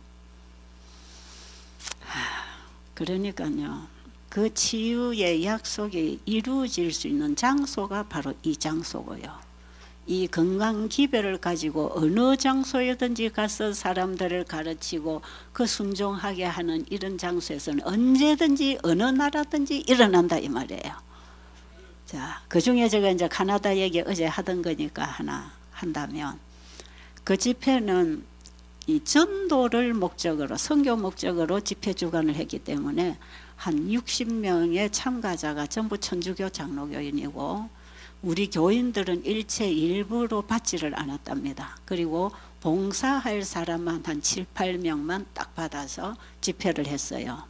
그러니까요 그 치유의 약속이 이루어질 수 있는 장소가 바로 이 장소고요. 이 건강 기별을 가지고 어느 장소에든지 가서 사람들을 가르치고 그 순종하게 하는 이런 장소에서는 언제든지 어느 나라든지 일어난다 이 말이에요. 자, 그 중에 제가 이제 카나다 얘기 어제 하던 거니까 하나 한다면 그 집회는 이 전도를 목적으로 선교 목적으로 집회 주관을 했기 때문에 한 60명의 참가자가 전부 천주교 장로교인이고 우리 교인들은 일체 일부로 받지를 않았답니다. 그리고 봉사할 사람만 한 7, 8명만 딱 받아서 집회를 했어요.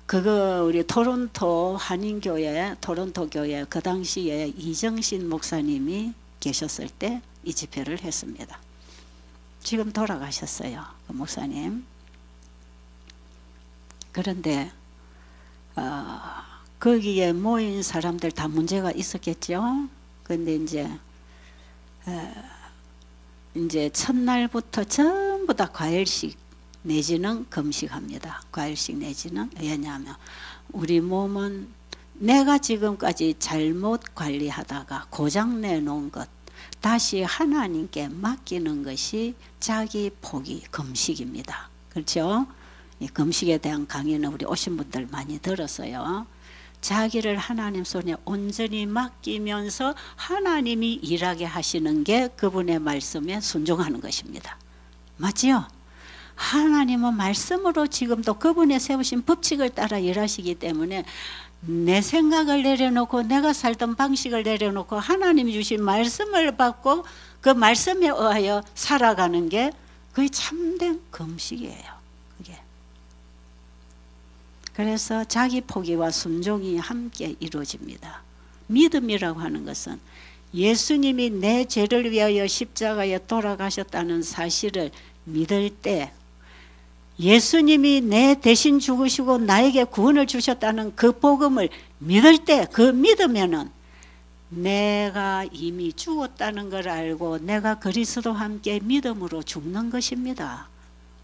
그거 우리 토론토 한인교회, 토론토 교회 그 당시에 이정신 목사님이 계셨을 때 이 집회를 했습니다. 지금 돌아가셨어요, 그 목사님. 그런데 거기에 모인 사람들 다 문제가 있었겠죠. 근데 이제 첫날부터 전부 다 과일식 내지는 금식합니다. 과일식 내지는. 왜냐하면 우리 몸은 내가 지금까지 잘못 관리하다가 고장내 놓은 것 다시 하나님께 맡기는 것이 자기 포기 금식입니다. 그렇죠? 이 금식에 대한 강의는 우리 오신 분들 많이 들었어요. 자기를 하나님 손에 온전히 맡기면서 하나님이 일하게 하시는 게 그분의 말씀에 순종하는 것입니다. 맞지요? 하나님은 말씀으로 지금도 그분의 세우신 법칙을 따라 일하시기 때문에 내 생각을 내려놓고 내가 살던 방식을 내려놓고 하나님이 주신 말씀을 받고 그 말씀에 의하여 살아가는 게 그게 참된 금식이에요. 그게. 그래서 자기 포기와 순종이 함께 이루어집니다. 믿음이라고 하는 것은 예수님이 내 죄를 위하여 십자가에 돌아가셨다는 사실을 믿을 때, 예수님이 내 대신 죽으시고 나에게 구원을 주셨다는 그 복음을 믿을 때, 그 믿으면은 내가 이미 죽었다는 걸 알고 내가 그리스도와 함께 믿음으로 죽는 것입니다.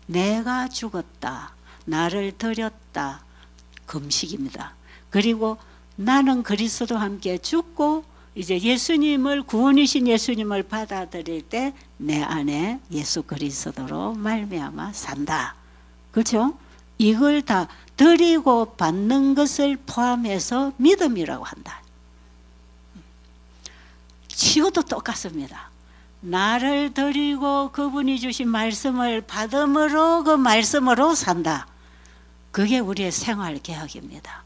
내가 죽었다, 나를 드렸다, 금식입니다. 그리고 나는 그리스도와 함께 죽고 이제 예수님을, 구원이신 예수님을 받아들일 때 내 안에 예수 그리스도로 말미암아 산다. 그렇죠? 이걸 다 드리고 받는 것을 포함해서 믿음이라고 한다. 치유도 똑같습니다. 나를 드리고 그분이 주신 말씀을 받음으로 그 말씀으로 산다. 그게 우리의 생활개혁입니다.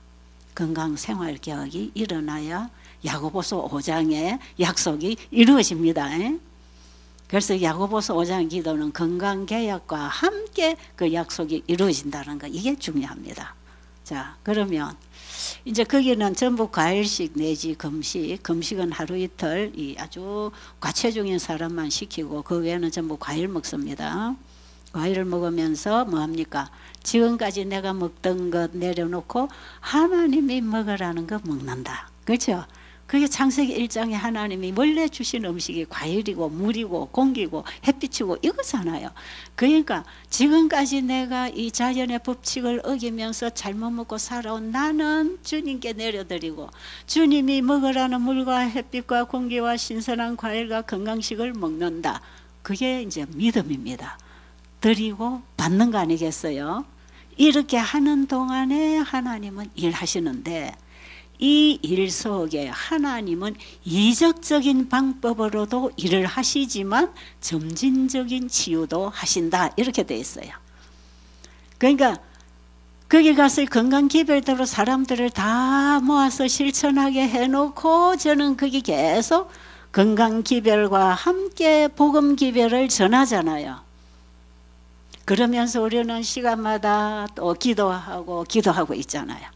건강생활개혁이 일어나야 야고보서 5장의 약속이 이루어집니다. 그래서 야고보서 5장 기도는 건강개혁과 함께 그 약속이 이루어진다는 거, 이게 중요합니다. 자, 그러면 이제 거기는 전부 과일식 내지 금식, 금식은 하루 이틀 이 아주 과체중인 사람만 시키고 그 외에는 전부 과일 먹습니다. 과일을 먹으면서 뭐합니까? 지금까지 내가 먹던 것 내려놓고 하나님이 먹으라는 거 먹는다. 그렇죠? 그게 창세기 1장에 하나님이 원래 주신 음식이 과일이고 물이고 공기고 햇빛이고 이거잖아요. 그러니까 지금까지 내가 이 자연의 법칙을 어기면서 잘못 먹고 살아온 나는 주님께 내려드리고 주님이 먹으라는 물과 햇빛과 공기와 신선한 과일과 건강식을 먹는다. 그게 이제 믿음입니다. 드리고 받는 거 아니겠어요? 이렇게 하는 동안에 하나님은 일하시는데 이 일 속에 하나님은 이적적인 방법으로도 일을 하시지만 점진적인 치유도 하신다. 이렇게 돼 있어요. 그러니까 거기 가서 건강기별대로 사람들을 다 모아서 실천하게 해놓고 저는 거기 계속 건강기별과 함께 복음기별을 전하잖아요. 그러면서 우리는 시간마다 또 기도하고 있잖아요.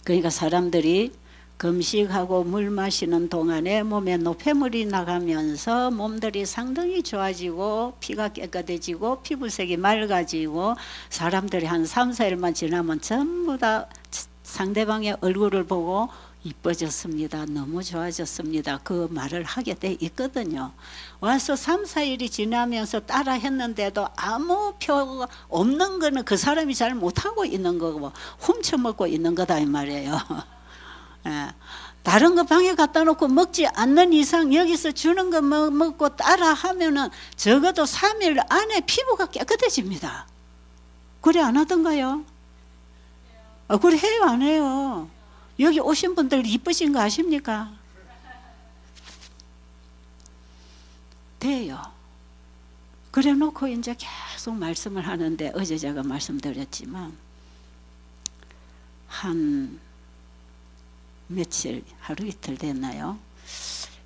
그러니까 사람들이 금식하고 물 마시는 동안에 몸에 노폐물이 나가면서 몸들이 상당히 좋아지고 피가 깨끗해지고 피부색이 맑아지고 사람들이 한 3, 4일만 지나면 전부 다 상대방의 얼굴을 보고 이뻐졌습니다. 너무 좋아졌습니다. 그 말을 하게 돼 있거든요. 와서 3, 4일이 지나면서 따라 했는데도 아무 표가 없는 거는 그 사람이 잘 못하고 있는 거고 훔쳐먹고 있는 거다 이 말이에요. 예. 다른 거 방에 갖다 놓고 먹지 않는 이상 여기서 주는 거 먹고 따라 하면은 적어도 3일 안에 피부가 깨끗해집니다. 그래 안 하던가요? 그래 해요 안 해요? 여기 오신 분들 이쁘신 거 아십니까? 돼요. 그래 놓고 이제 계속 말씀을 하는데 어제 제가 말씀드렸지만 한 며칠 하루 이틀 됐나요?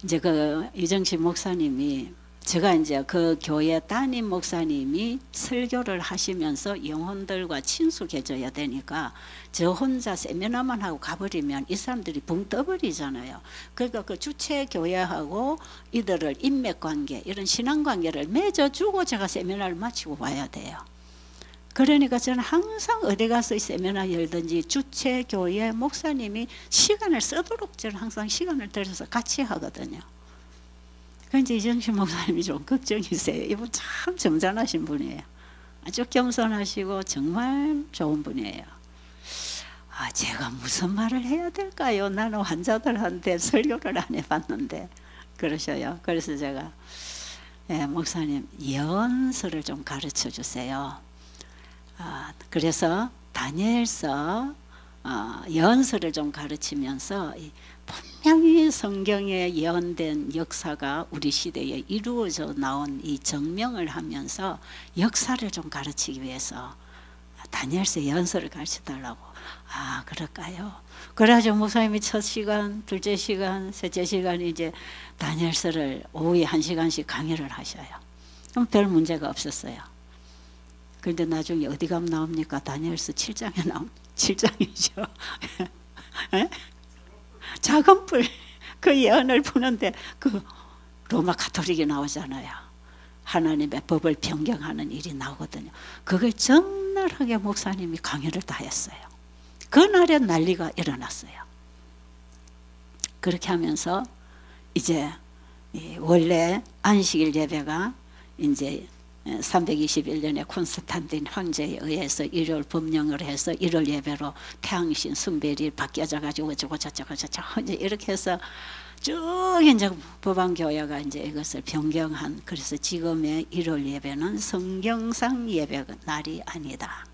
이제 그 이정식 목사님이 제가 이제 그 교회 담임 목사님이 설교를 하시면서 영혼들과 친숙해져야 되니까 저 혼자 세미나만 하고 가버리면 이 사람들이 붕 떠버리잖아요. 그러니까 그 주체 교회하고 이들을 인맥관계, 이런 신앙관계를 맺어주고 제가 세미나를 마치고 와야 돼요. 그러니까 저는 항상 어디 가서 이 세미나 열든지 주체 교회 목사님이 시간을 쓰도록 저는 항상 시간을 들여서 같이 하거든요. 그런데 이정신 목사님이 좀 걱정이세요. 이분 참 점잖으신 분이에요. 아주 겸손하시고 정말 좋은 분이에요. 아, 제가 무슨 말을 해야 될까요? 나는 환자들한테 설교를 안 해봤는데 그러셔요. 그래서 제가 목사님 예언서를 좀 가르쳐 주세요. 그래서 다니엘서 예언서를 좀 가르치면서 분명히 성경에 예언된 역사가 우리 시대에 이루어져 나온 이 증명을 하면서 역사를 좀 가르치기 위해서 다니엘서 예언서를 가르쳐달라고. 아, 그럴까요? 그래가지고 목사님이 첫 시간, 둘째 시간, 셋째 시간 이제 다니엘서를 오후에 1시간씩 강의를 하셔요. 그럼 별 문제가 없었어요. 그런데 나중에 어디 가면 나옵니까? 다니엘서 7장에 나옵니다. 7장이죠. 작은 불, 그 예언을 푸는데 그 로마 가톨릭이 나오잖아요. 하나님의 법을 변경하는 일이 나오거든요. 그걸 적나라하게 목사님이 강의를 다 했어요. 그날에 난리가 일어났어요. 그렇게 하면서 이제 원래 안식일 예배가 이제 321년에 콘스탄틴 황제에 의해서 일요일 법령을 해서 일요일 예배로 태양신 숭배일이 바뀌어져 가지고 어쩌고 저쩌고 저쩌고 이제 이렇게 해서 쭉 이제 법안교회가 이제 이것을 변경한. 그래서 지금의 일요일 예배는 성경상 예배 날이 아니다.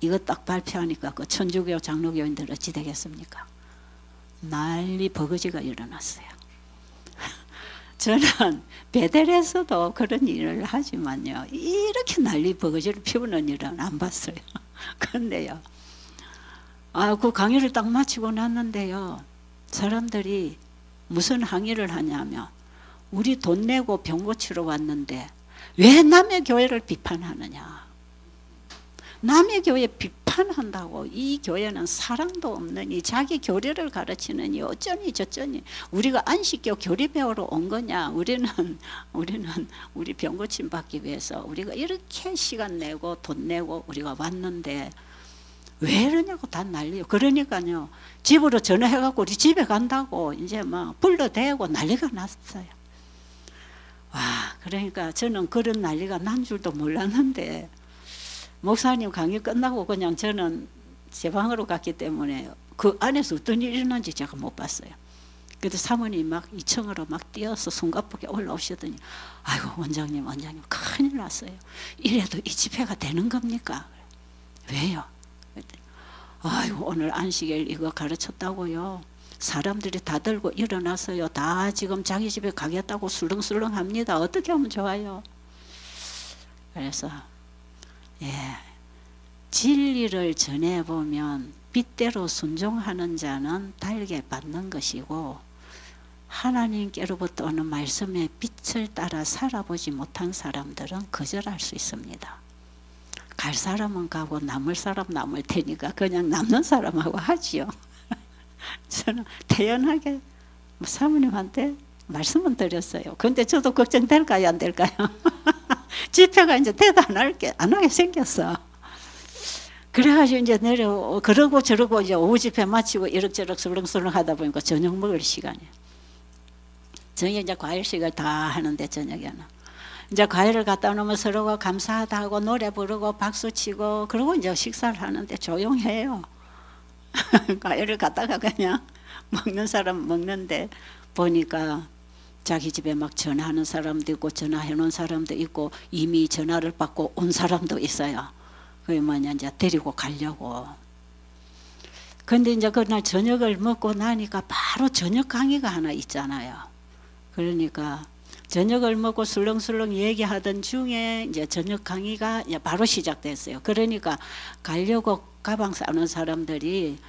이거 딱 발표하니까 그 천주교 장로교인들 어찌 되겠습니까? 난리 버거지가 일어났어요. 저는 베델에서도 그런 일을 하지만요, 이렇게 난리 버거지를 피우는 일은 안 봤어요. 그런데요, 그 강의를 딱 마치고 났는데요, 사람들이 무슨 항의를 하냐면, 우리 돈 내고 병 고치러 왔는데 왜 남의 교회를 비판하느냐. 남의 교회 비판한다고 이 교회는 사랑도 없느니 자기 교리를 가르치느니 어쩌니 저쩌니 우리가 안식교 교리 배우러 온 거냐. 우리는 우리 병 고침 받기 위해서 우리가 이렇게 시간 내고 돈 내고 우리가 왔는데 왜 이러냐고 다 난리요. 그러니까요, 집으로 전화해갖고 우리 집에 간다고 이제 막 불러대고 난리가 났어요. 와, 그러니까 저는 그런 난리가 난 줄도 몰랐는데 목사님 강의 끝나고 그냥 저는 제 방으로 갔기 때문에 그 안에서 어떤 일이 일어난지 제가 못 봤어요. 그래도 사모님이 막 2층으로 막 뛰어서 숨가쁘게 올라오시더니, 아이고 원장님 큰일 났어요. 이래도 이 집회가 되는 겁니까? 왜요? 아이고 오늘 안식일 이거 가르쳤다고요. 사람들이 다 들고 일어나서요, 다 지금 자기 집에 가겠다고 술렁술렁 합니다. 어떻게 하면 좋아요? 그래서 진리를 전해보면 빛대로 순종하는 자는 달게 받는 것이고, 하나님께로부터 오는 말씀의 빛을 따라 살아보지 못한 사람들은 거절할 수 있습니다. 갈 사람은 가고 남을 사람 남을 테니까 그냥 남는 사람하고 하지요. 저는 태연하게 사모님한테 말씀은 드렸어요. 근데 저도 걱정될까요 안 될까요? 집회가 이제 대답 안 하게 생겼어. 그래가지고 이제 그러고 저러고 이제 오후 집회 마치고 이럭저럭 술렁술렁 하다 보니까 저녁 먹을 시간이에요. 저녁에 이제 과일식을 다 하는데 저녁에는 이제 과일을 갖다 놓으면 서로가 감사하다 하고 노래 부르고 박수 치고 그러고 이제 식사를 하는데 조용해요. 과일을 갖다가 그냥 먹는 사람 먹는데 보니까 자기 집에 막 전화하는 사람도 있고 전화해 놓은 사람도 있고 이미 전화를 받고 온 사람도 있어요. 그게 뭐냐, 이제 데리고 가려고. 근데 이제 그날 저녁을 먹고 나니까 바로 저녁 강의가 하나 있잖아요. 그러니까 저녁을 먹고 술렁술렁 얘기하던 중에 이제 저녁 강의가 이제 바로 시작됐어요. 그러니까 가려고 가방 싸는 사람들이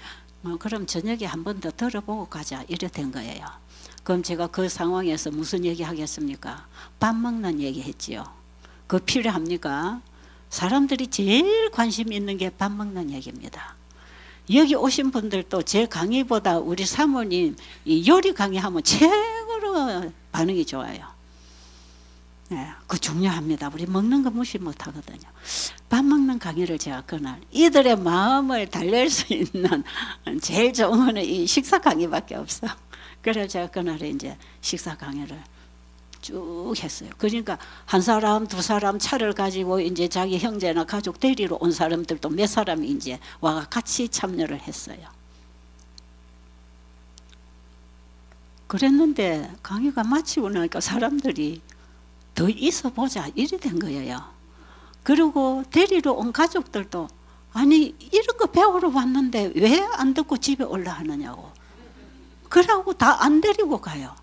그럼 저녁에 한 번 더 들어보고 가자 이래 된 거예요. 그럼 제가 그 상황에서 무슨 얘기 하겠습니까? 밥 먹는 얘기 했지요. 그거 필요합니까? 사람들이 제일 관심 있는 게 밥 먹는 얘기입니다. 여기 오신 분들도 제 강의보다 우리 사모님 이 요리 강의하면 최고로 반응이 좋아요. 네, 그거 중요합니다. 우리 먹는 거 무시 못 하거든요. 밥 먹는 강의를 제가 그날 이들의 마음을 달랠 수 있는 제일 좋은 거는 이 식사 강의밖에 없어. 그래서 제가 그날에 이제 식사 강의를 쭉 했어요. 그러니까 한 사람, 두 사람 차를 가지고 이제 자기 형제나 가족 데리러 온 사람들도 몇 사람이 이제 와가 같이 참여를 했어요. 그랬는데 강의가 마치고 나니까 사람들이 더 있어 보자 이래 된 거예요. 그리고 데리러 온 가족들도 아니 이런 거 배우러 왔는데 왜 안 듣고 집에 올라가느냐고. 그러고 다 안 데리고 가요.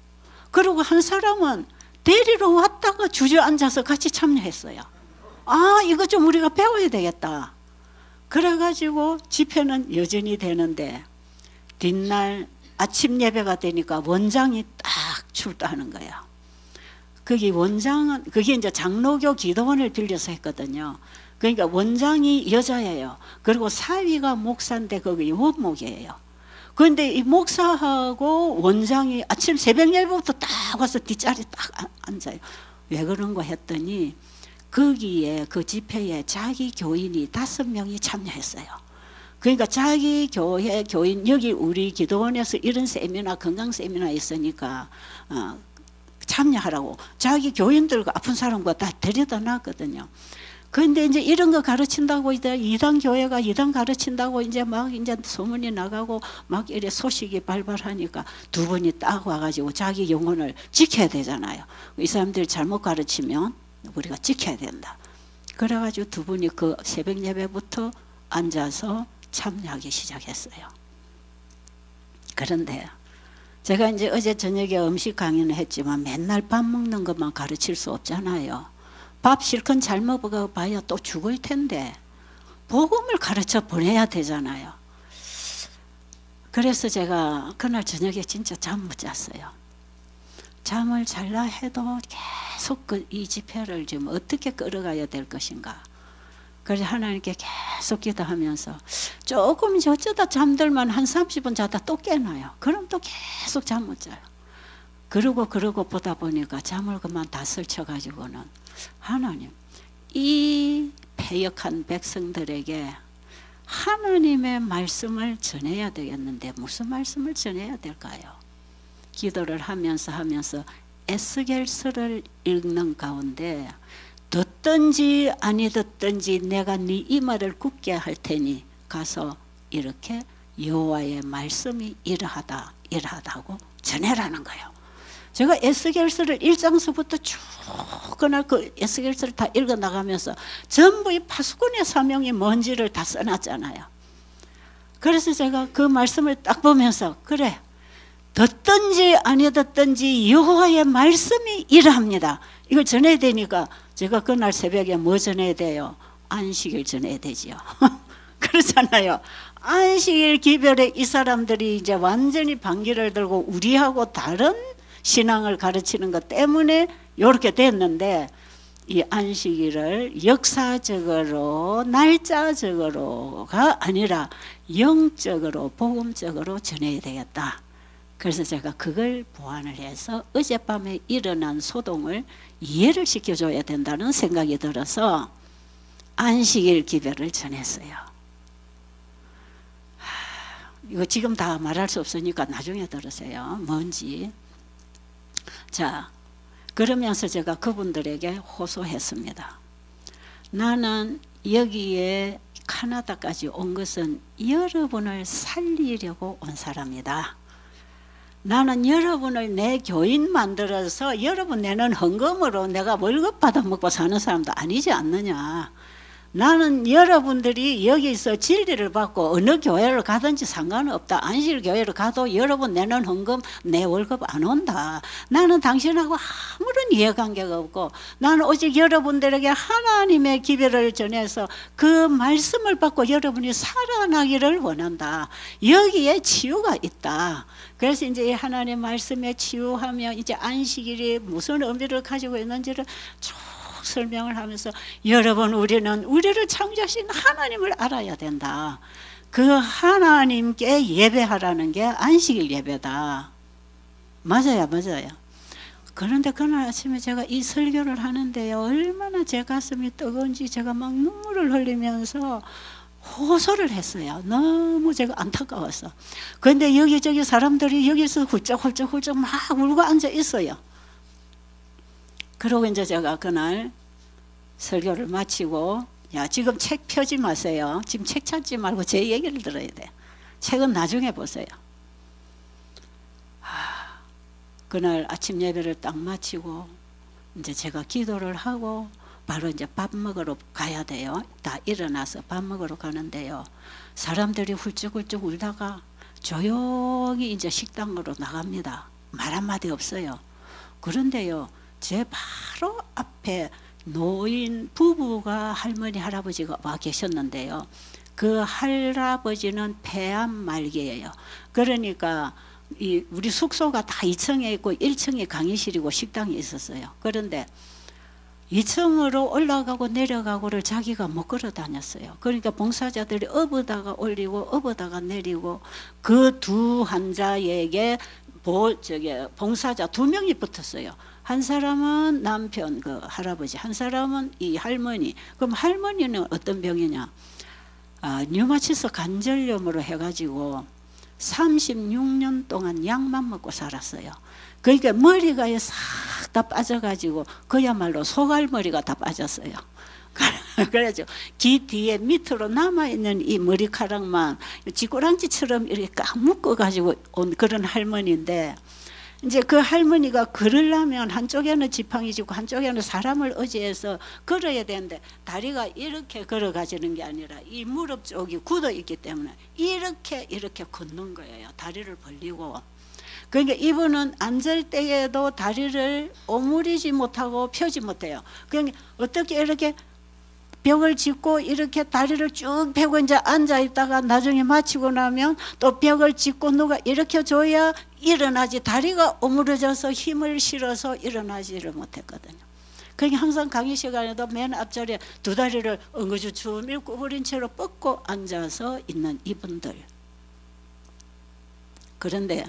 그리고 한 사람은 데리러 왔다가 주저앉아서 같이 참여했어요. 아 이거 좀 우리가 배워야 되겠다. 그래가지고 집회는 여전히 되는데 뒷날 아침 예배가 되니까 원장이 딱 출두하는 거야. 거기 원장은 그게 이제 장로교 기도원을 빌려서 했거든요. 그러니까 원장이 여자예요. 그리고 사위가 목사인데 거기 원목이에요. 그런데 이 목사하고 원장이 아침 새벽 예배부터 딱 와서 뒷자리에 딱 앉아요. 왜 그런 거 했더니 거기에 그 집회에 자기 교인이 5명이 참여했어요. 그러니까 자기 교회 교인 여기 우리 기도원에서 이런 세미나 건강 세미나 있으니까 참여하라고 자기 교인들과 아픈 사람과 다 데려다 놨거든요. 그런데 이제 이런 거 가르친다고 이제 이단 교회가 이단 가르친다고 이제 막 이제 소문이 나가고 막 이래 소식이 발발하니까 두 분이 딱 와가지고 자기 영혼을 지켜야 되잖아요. 이 사람들이 잘못 가르치면 우리가 지켜야 된다. 그래가지고 두 분이 그 새벽 예배부터 앉아서 참여하기 시작했어요. 그런데 제가 이제 어제 저녁에 음식 강의는 했지만 맨날 밥 먹는 것만 가르칠 수 없잖아요. 밥 실컷 잘 먹어봐야 또 죽을 텐데 복음을 가르쳐 보내야 되잖아요. 그래서 제가 그날 저녁에 진짜 잠 못 잤어요. 잠을 잘라 해도 계속 이 집회를 지금 어떻게 끌어가야 될 것인가. 그래서 하나님께 계속 기도하면서 조금 이제 어쩌다 잠들면 한 30분 자다 또 깨나요. 그럼 또 계속 잠 못 자요. 그러고 보다 보니까 잠을 그만 다 설쳐가지고는 하나님 이 패역한 백성들에게 하나님의 말씀을 전해야 되겠는데 무슨 말씀을 전해야 될까요? 기도를 하면서 에스겔서를 읽는 가운데 듣든지 아니 듣든지 내가 네 이마를 굳게 할 테니 가서 이렇게 여호와의 말씀이 이러하다고 전해라는 거예요. 제가 에스겔서를 1장서부터 쭉 그날 그 에스겔서를 다 읽어 나가면서 전부 이 파수꾼의 사명이 뭔지를 다 써놨잖아요. 그래서 제가 그 말씀을 딱 보면서 그래 듣든지 아니 듣든지 여호와의 말씀이 이러합니다. 이걸 전해야 되니까 제가 그날 새벽에 뭐 전해야 돼요? 안식일 전해야 되지요. 그렇잖아요. 안식일 기별에 이 사람들이 이제 완전히 반기를 들고 우리하고 다른 신앙을 가르치는 것 때문에 이렇게 됐는데 이 안식일을 역사적으로 날짜적으로가 아니라 영적으로 복음적으로 전해야 되겠다. 그래서 제가 그걸 보완을 해서 어젯밤에 일어난 소동을 이해를 시켜줘야 된다는 생각이 들어서 안식일 기별을 전했어요. 이거 지금 다 말할 수 없으니까 나중에 들으세요. 뭔지. 자, 그러면서 제가 그분들에게 호소했습니다. 나는 여기에 카나다까지 온 것은 여러분을 살리려고 온 사람이다. 나는 여러분을 내 교인 만들어서 여러분 내는 헌금으로 내가 월급 받아먹고 사는 사람도 아니지 않느냐. 나는 여러분들이 여기서 진리를 받고 어느 교회를 가든지 상관없다. 안식교회를 가도 여러분 내는 헌금 내 월급 안 온다. 나는 당신하고 아무런 이해관계가 없고 나는 오직 여러분들에게 하나님의 기별을 전해서 그 말씀을 받고 여러분이 살아나기를 원한다. 여기에 치유가 있다. 그래서 이제 이 하나님 말씀에 치유하며 이제 안식일이 무슨 의미를 가지고 있는지를 쭉 설명을 하면서 여러분 우리를 창조하신 하나님을 알아야 된다. 그 하나님께 예배하라는 게 안식일 예배다. 맞아요. 그런데 그날 아침에 제가 이 설교를 하는데요, 얼마나 제 가슴이 뜨거운지 제가 막 눈물을 흘리면서 호소를 했어요. 너무 제가 안타까웠어. 그런데 여기저기 사람들이 여기서 훌쩍훌쩍 막 울고 앉아 있어요. 그러고 이제 제가 그날 설교를 마치고, 야, 지금 책 펴지 마세요. 지금 책 찾지 말고 제 얘기를 들어야 돼. 책은 나중에 보세요. 그날 아침 예배를 딱 마치고 이제 제가 기도를 하고 바로 이제 밥 먹으러 가야 돼요. 다 일어나서 밥 먹으러 가는데요, 사람들이 훌쩍훌쩍 울다가 조용히 이제 식당으로 나갑니다. 말 한마디 없어요. 그런데요, 제 바로 앞에 노인 부부가 할머니 할아버지가 와 계셨는데요, 그 할아버지는 폐암 말기예요. 그러니까 우리 숙소가 다 2층에 있고 1층에 강의실이고 식당이 있었어요. 그런데 2층으로 올라가고 내려가고를 자기가 못 걸어 다녔어요. 그러니까 봉사자들이 업어다가 올리고 업어다가 내리고 그 두 환자에게 봉사자 2명이 붙었어요. 한 사람은 남편 그 할아버지, 한 사람은 이 할머니. 그럼 할머니는 어떤 병이냐? 류마티스 관절염으로 해가지고 36년 동안 약만 먹고 살았어요. 그러니까 머리가 싹 다 빠져가지고 그야말로 소갈머리가 다 빠졌어요. 그래가지고 귀 뒤에 밑으로 남아있는 이 머리카락만 지꾸랑지처럼 이렇게 꽉 묶어가지고 온 그런 할머니인데, 이제 그 할머니가 걸으려면 한쪽에는 지팡이 짚고 한쪽에는 사람을 의지해서 걸어야 되는데 다리가 이렇게 걸어가지는 게 아니라 이 무릎 쪽이 굳어 있기 때문에 이렇게 걷는 거예요. 다리를 벌리고. 그러니까 이분은 앉을 때에도 다리를 오므리지 못하고 펴지 못해요. 그러니까 어떻게 이렇게 벽을 짚고 이렇게 다리를 쭉 펴고 이제 앉아 있다가 나중에 마치고 나면 또 벽을 짚고 누가 일으켜줘야 일어나지, 다리가 오므려져서 힘을 실어서 일어나지를 못했거든요. 그러니까 항상 강의 시간에도 맨 앞자리에 두 다리를 엉거주춤 구부린 채로 뻗고 앉아서 있는 이분들. 그런데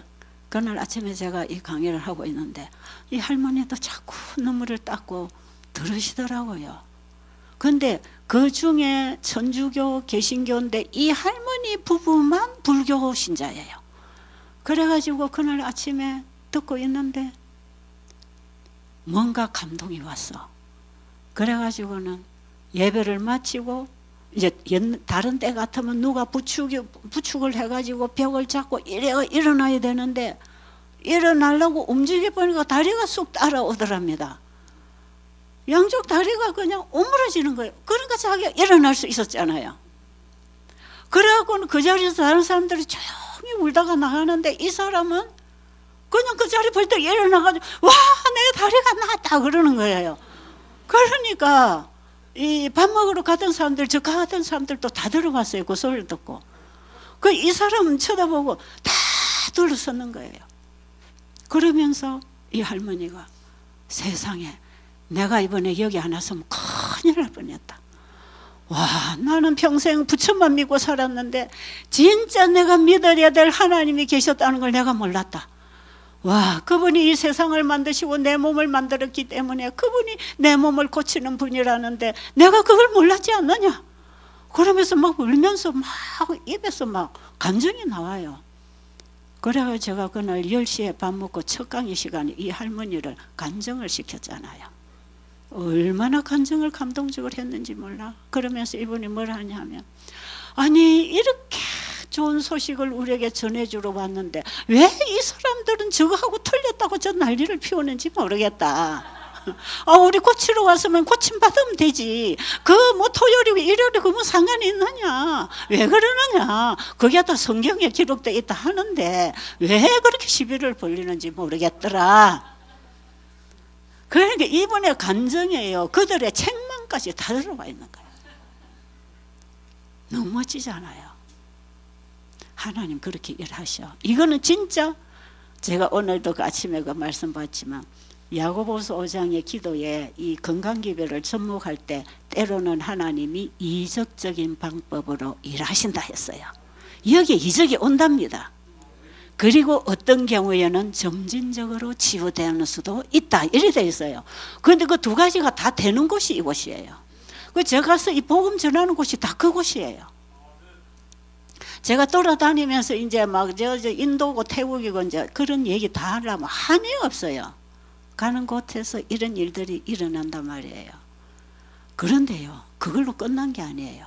그날 아침에 제가 이 강의를 하고 있는데 이 할머니도 자꾸 눈물을 닦고 들으시더라고요. 근데 그 중에 천주교 개신교인데 이 할머니 부부만 불교 신자예요. 그래가지고 그날 아침에 듣고 있는데 뭔가 감동이 왔어. 그래가지고는 예배를 마치고 이제 다른 때 같으면 누가 부축을 해가지고 벽을 잡고 일어나야 되는데 일어나려고 움직여 보니까 다리가 쑥 따라오더랍니다. 양쪽 다리가 그냥 오므라지는 거예요. 그러니까 자기가 일어날 수 있었잖아요. 그래갖고는 그 자리에서 다른 사람들이 조용히 울다가 나가는데 이 사람은 그냥 그 자리 벌떡 일어나가지고 와, 내 다리가 나았다 그러는 거예요. 그러니까 이 밥 먹으러 가던 사람들, 저 가던 사람들도 다 들어봤어요. 그 소리를 듣고. 그 이 사람은 쳐다보고 다 둘러섰는 거예요. 그러면서 이 할머니가 세상에 내가 이번에 여기 안 왔으면 큰일 날 뻔했다. 와, 나는 평생 부처만 믿고 살았는데 진짜 내가 믿어야 될 하나님이 계셨다는 걸 내가 몰랐다. 와, 그분이 이 세상을 만드시고 내 몸을 만들었기 때문에 그분이 내 몸을 고치는 분이라는데 내가 그걸 몰랐지 않느냐. 그러면서 막 울면서 막 입에서 막 감정이 나와요. 그래서 제가 그날 10시에 밥 먹고 첫 강의 시간에 이 할머니를 간증을 시켰잖아요. 얼마나 간증을 감동적으로 했는지 몰라. 그러면서 이분이 뭘 하냐면, 아니 이렇게 좋은 소식을 우리에게 전해주러 왔는데 왜 이 사람들은 저거하고 틀렸다고 저 난리를 피우는지 모르겠다. 우리 고치러 왔으면 고침 받으면 되지. 그 뭐 토요일이고 일요일이고 뭐 상관이 있느냐? 왜 그러느냐? 그게 다 성경에 기록되어 있다 하는데 왜 그렇게 시비를 벌리는지 모르겠더라. 그러니까 이분의 감정이에요. 그들의 책망까지 다 들어와 있는 거예요. 너무 멋지잖아요. 하나님 그렇게 일하셔. 이거는 진짜 제가 오늘도 그 아침에 그 말씀 봤지만 야고보서 5장의 기도에 이 건강기별을 접목할 때 때로는 하나님이 이적적인 방법으로 일하신다 했어요. 여기에 이적이 온답니다. 그리고 어떤 경우에는 점진적으로 치유되는 수도 있다 이래 돼 있어요. 그런데 그 두 가지가 다 되는 곳이 이곳이에요. 그 제가 가서 이 복음 전하는 곳이 다 그곳이에요. 제가 돌아다니면서 이제 막 저 인도고 태국이고 이제 그런 얘기 다 하려면 한이 없어요. 가는 곳에서 이런 일들이 일어난단 말이에요. 그런데요, 그걸로 끝난 게 아니에요.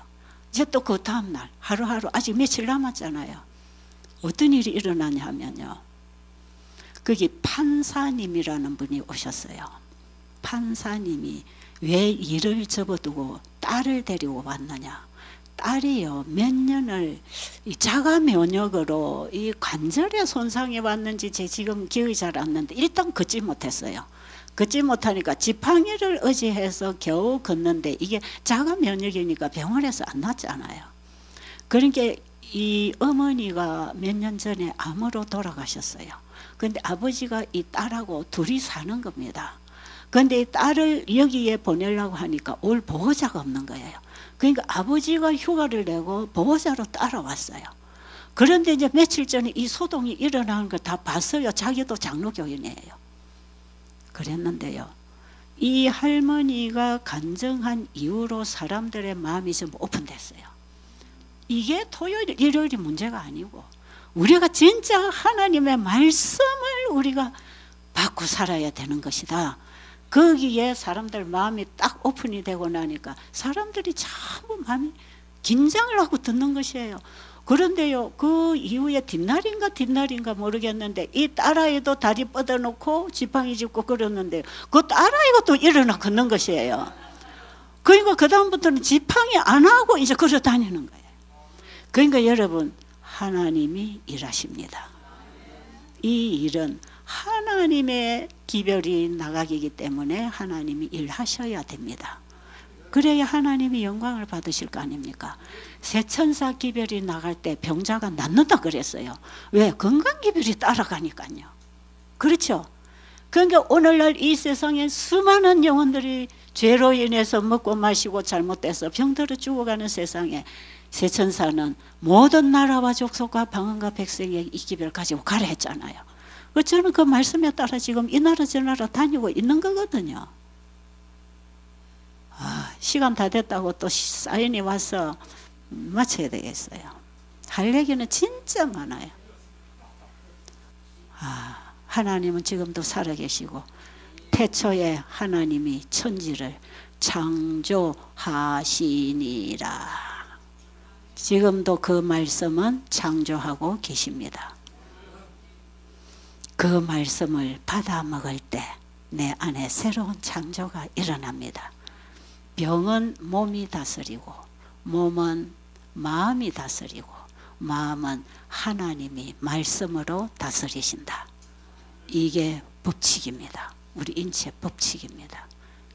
이제 또 그 다음날 하루하루 아직 며칠 남았잖아요. 어떤 일이 일어나냐 하면요, 거기 판사님이라는 분이 오셨어요. 판사님이 왜 일을 접어두고 딸을 데리고 왔느냐. 딸이요 몇 년을 이 자가 면역으로 이 관절에 손상이 왔는지 제 지금 기억이 잘 안 나는데 일단 걷지 못했어요. 걷지 못하니까 지팡이를 의지해서 겨우 걷는데 이게 자가 면역이니까 병원에서 안 낫잖아요. 그러니까 이 어머니가 몇 년 전에 암으로 돌아가셨어요. 그런데 아버지가 이 딸하고 둘이 사는 겁니다. 그런데 이 딸을 여기에 보내려고 하니까 올 보호자가 없는 거예요. 그러니까 아버지가 휴가를 내고 보호자로 따라왔어요. 그런데 이제 며칠 전에 이 소동이 일어나는 걸 다 봤어요. 자기도 장로교인이에요. 그랬는데요, 이 할머니가 간증한 이후로 사람들의 마음이 좀 오픈됐어요. 이게 토요일, 일요일이 문제가 아니고 우리가 진짜 하나님의 말씀을 우리가 받고 살아야 되는 것이다. 거기에 사람들 마음이 딱 오픈이 되고 나니까 사람들이 전부 마음이 긴장을 하고 듣는 것이에요. 그런데요, 그 이후에 뒷날인가 모르겠는데 이 딸아이도 다리 뻗어놓고 지팡이 짚고 그러는데 그 딸아이가 또 일어나 걷는 것이에요. 그러니까 그 다음부터는 지팡이 안 하고 이제 걸어 다니는 거예요. 그러니까 여러분, 하나님이 일하십니다. 이 일은 하나님의 기별이 나가기 때문에 하나님이 일하셔야 됩니다. 그래야 하나님이 영광을 받으실 거 아닙니까? 세천사 기별이 나갈 때 병자가 낫는다 그랬어요. 왜? 건강 기별이 따라가니까요. 그렇죠? 그러니까 오늘날 이 세상에 수많은 영혼들이 죄로 인해서 먹고 마시고 잘못돼서 병들어 죽어가는 세상에 세천사는 모든 나라와 족속과 방언과 백성의 이 기별을 가지고 가라 했잖아요. 저는 그 말씀에 따라 지금 이 나라 저 나라 다니고 있는 거거든요. 시간 다 됐다고 또 사인이 와서 마쳐야 되겠어요. 할 얘기는 진짜 많아요. 하나님은 지금도 살아계시고 태초에 하나님이 천지를 창조하시니라. 지금도 그 말씀은 창조하고 계십니다. 그 말씀을 받아 먹을 때 내 안에 새로운 창조가 일어납니다. 병은 몸이 다스리고 몸은 마음이 다스리고 마음은 하나님이 말씀으로 다스리신다. 이게 법칙입니다. 우리 인체 법칙입니다.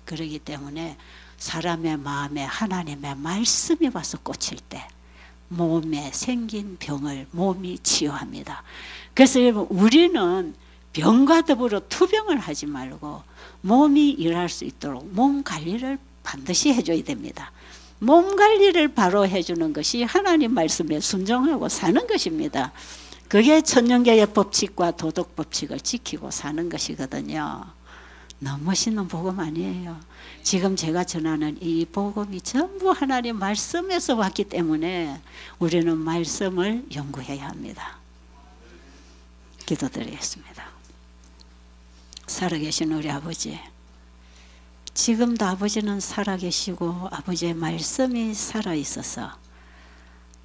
그렇기 때문에 사람의 마음에 하나님의 말씀이 와서 꽂힐 때 몸에 생긴 병을 몸이 치유합니다. 그래서 여러분, 우리는 병과 더불어 투병을 하지 말고 몸이 일할 수 있도록 몸 관리를 반드시 해줘야 됩니다. 몸 관리를 바로 해주는 것이 하나님 말씀에 순종하고 사는 것입니다. 그게 천년계의 법칙과 도덕 법칙을 지키고 사는 것이거든요. 너무 멋있는 복음 아니에요. 지금 제가 전하는 이 복음이 전부 하나님 말씀에서 왔기 때문에 우리는 말씀을 연구해야 합니다. 기도드리겠습니다. 살아계신 우리 아버지, 지금도 아버지는 살아계시고 아버지의 말씀이 살아있어서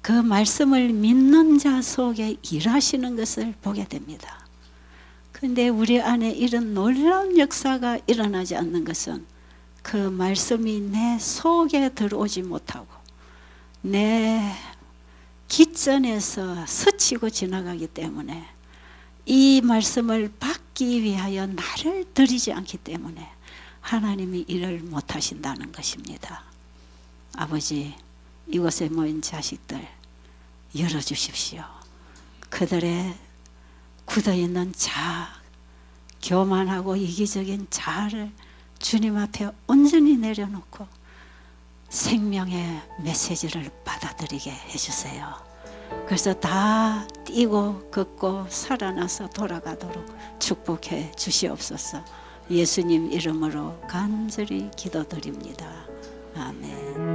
그 말씀을 믿는 자 속에 일하시는 것을 보게 됩니다. 근데 우리 안에 이런 놀라운 역사가 일어나지 않는 것은 그 말씀이 내 속에 들어오지 못하고 내 기전에서 스치고 지나가기 때문에 이 말씀을 받기 위하여 나를 들이지 않기 때문에 하나님이 일을 못하신다는 것입니다. 아버지, 이곳에 모인 자식들 열어주십시오. 그들의 굳어있는 자아, 교만하고 이기적인 자아를 주님 앞에 온전히 내려놓고 생명의 메시지를 받아들이게 해주세요. 그래서 다 뛰고 걷고 살아나서 돌아가도록 축복해 주시옵소서. 예수님 이름으로 간절히 기도드립니다. 아멘.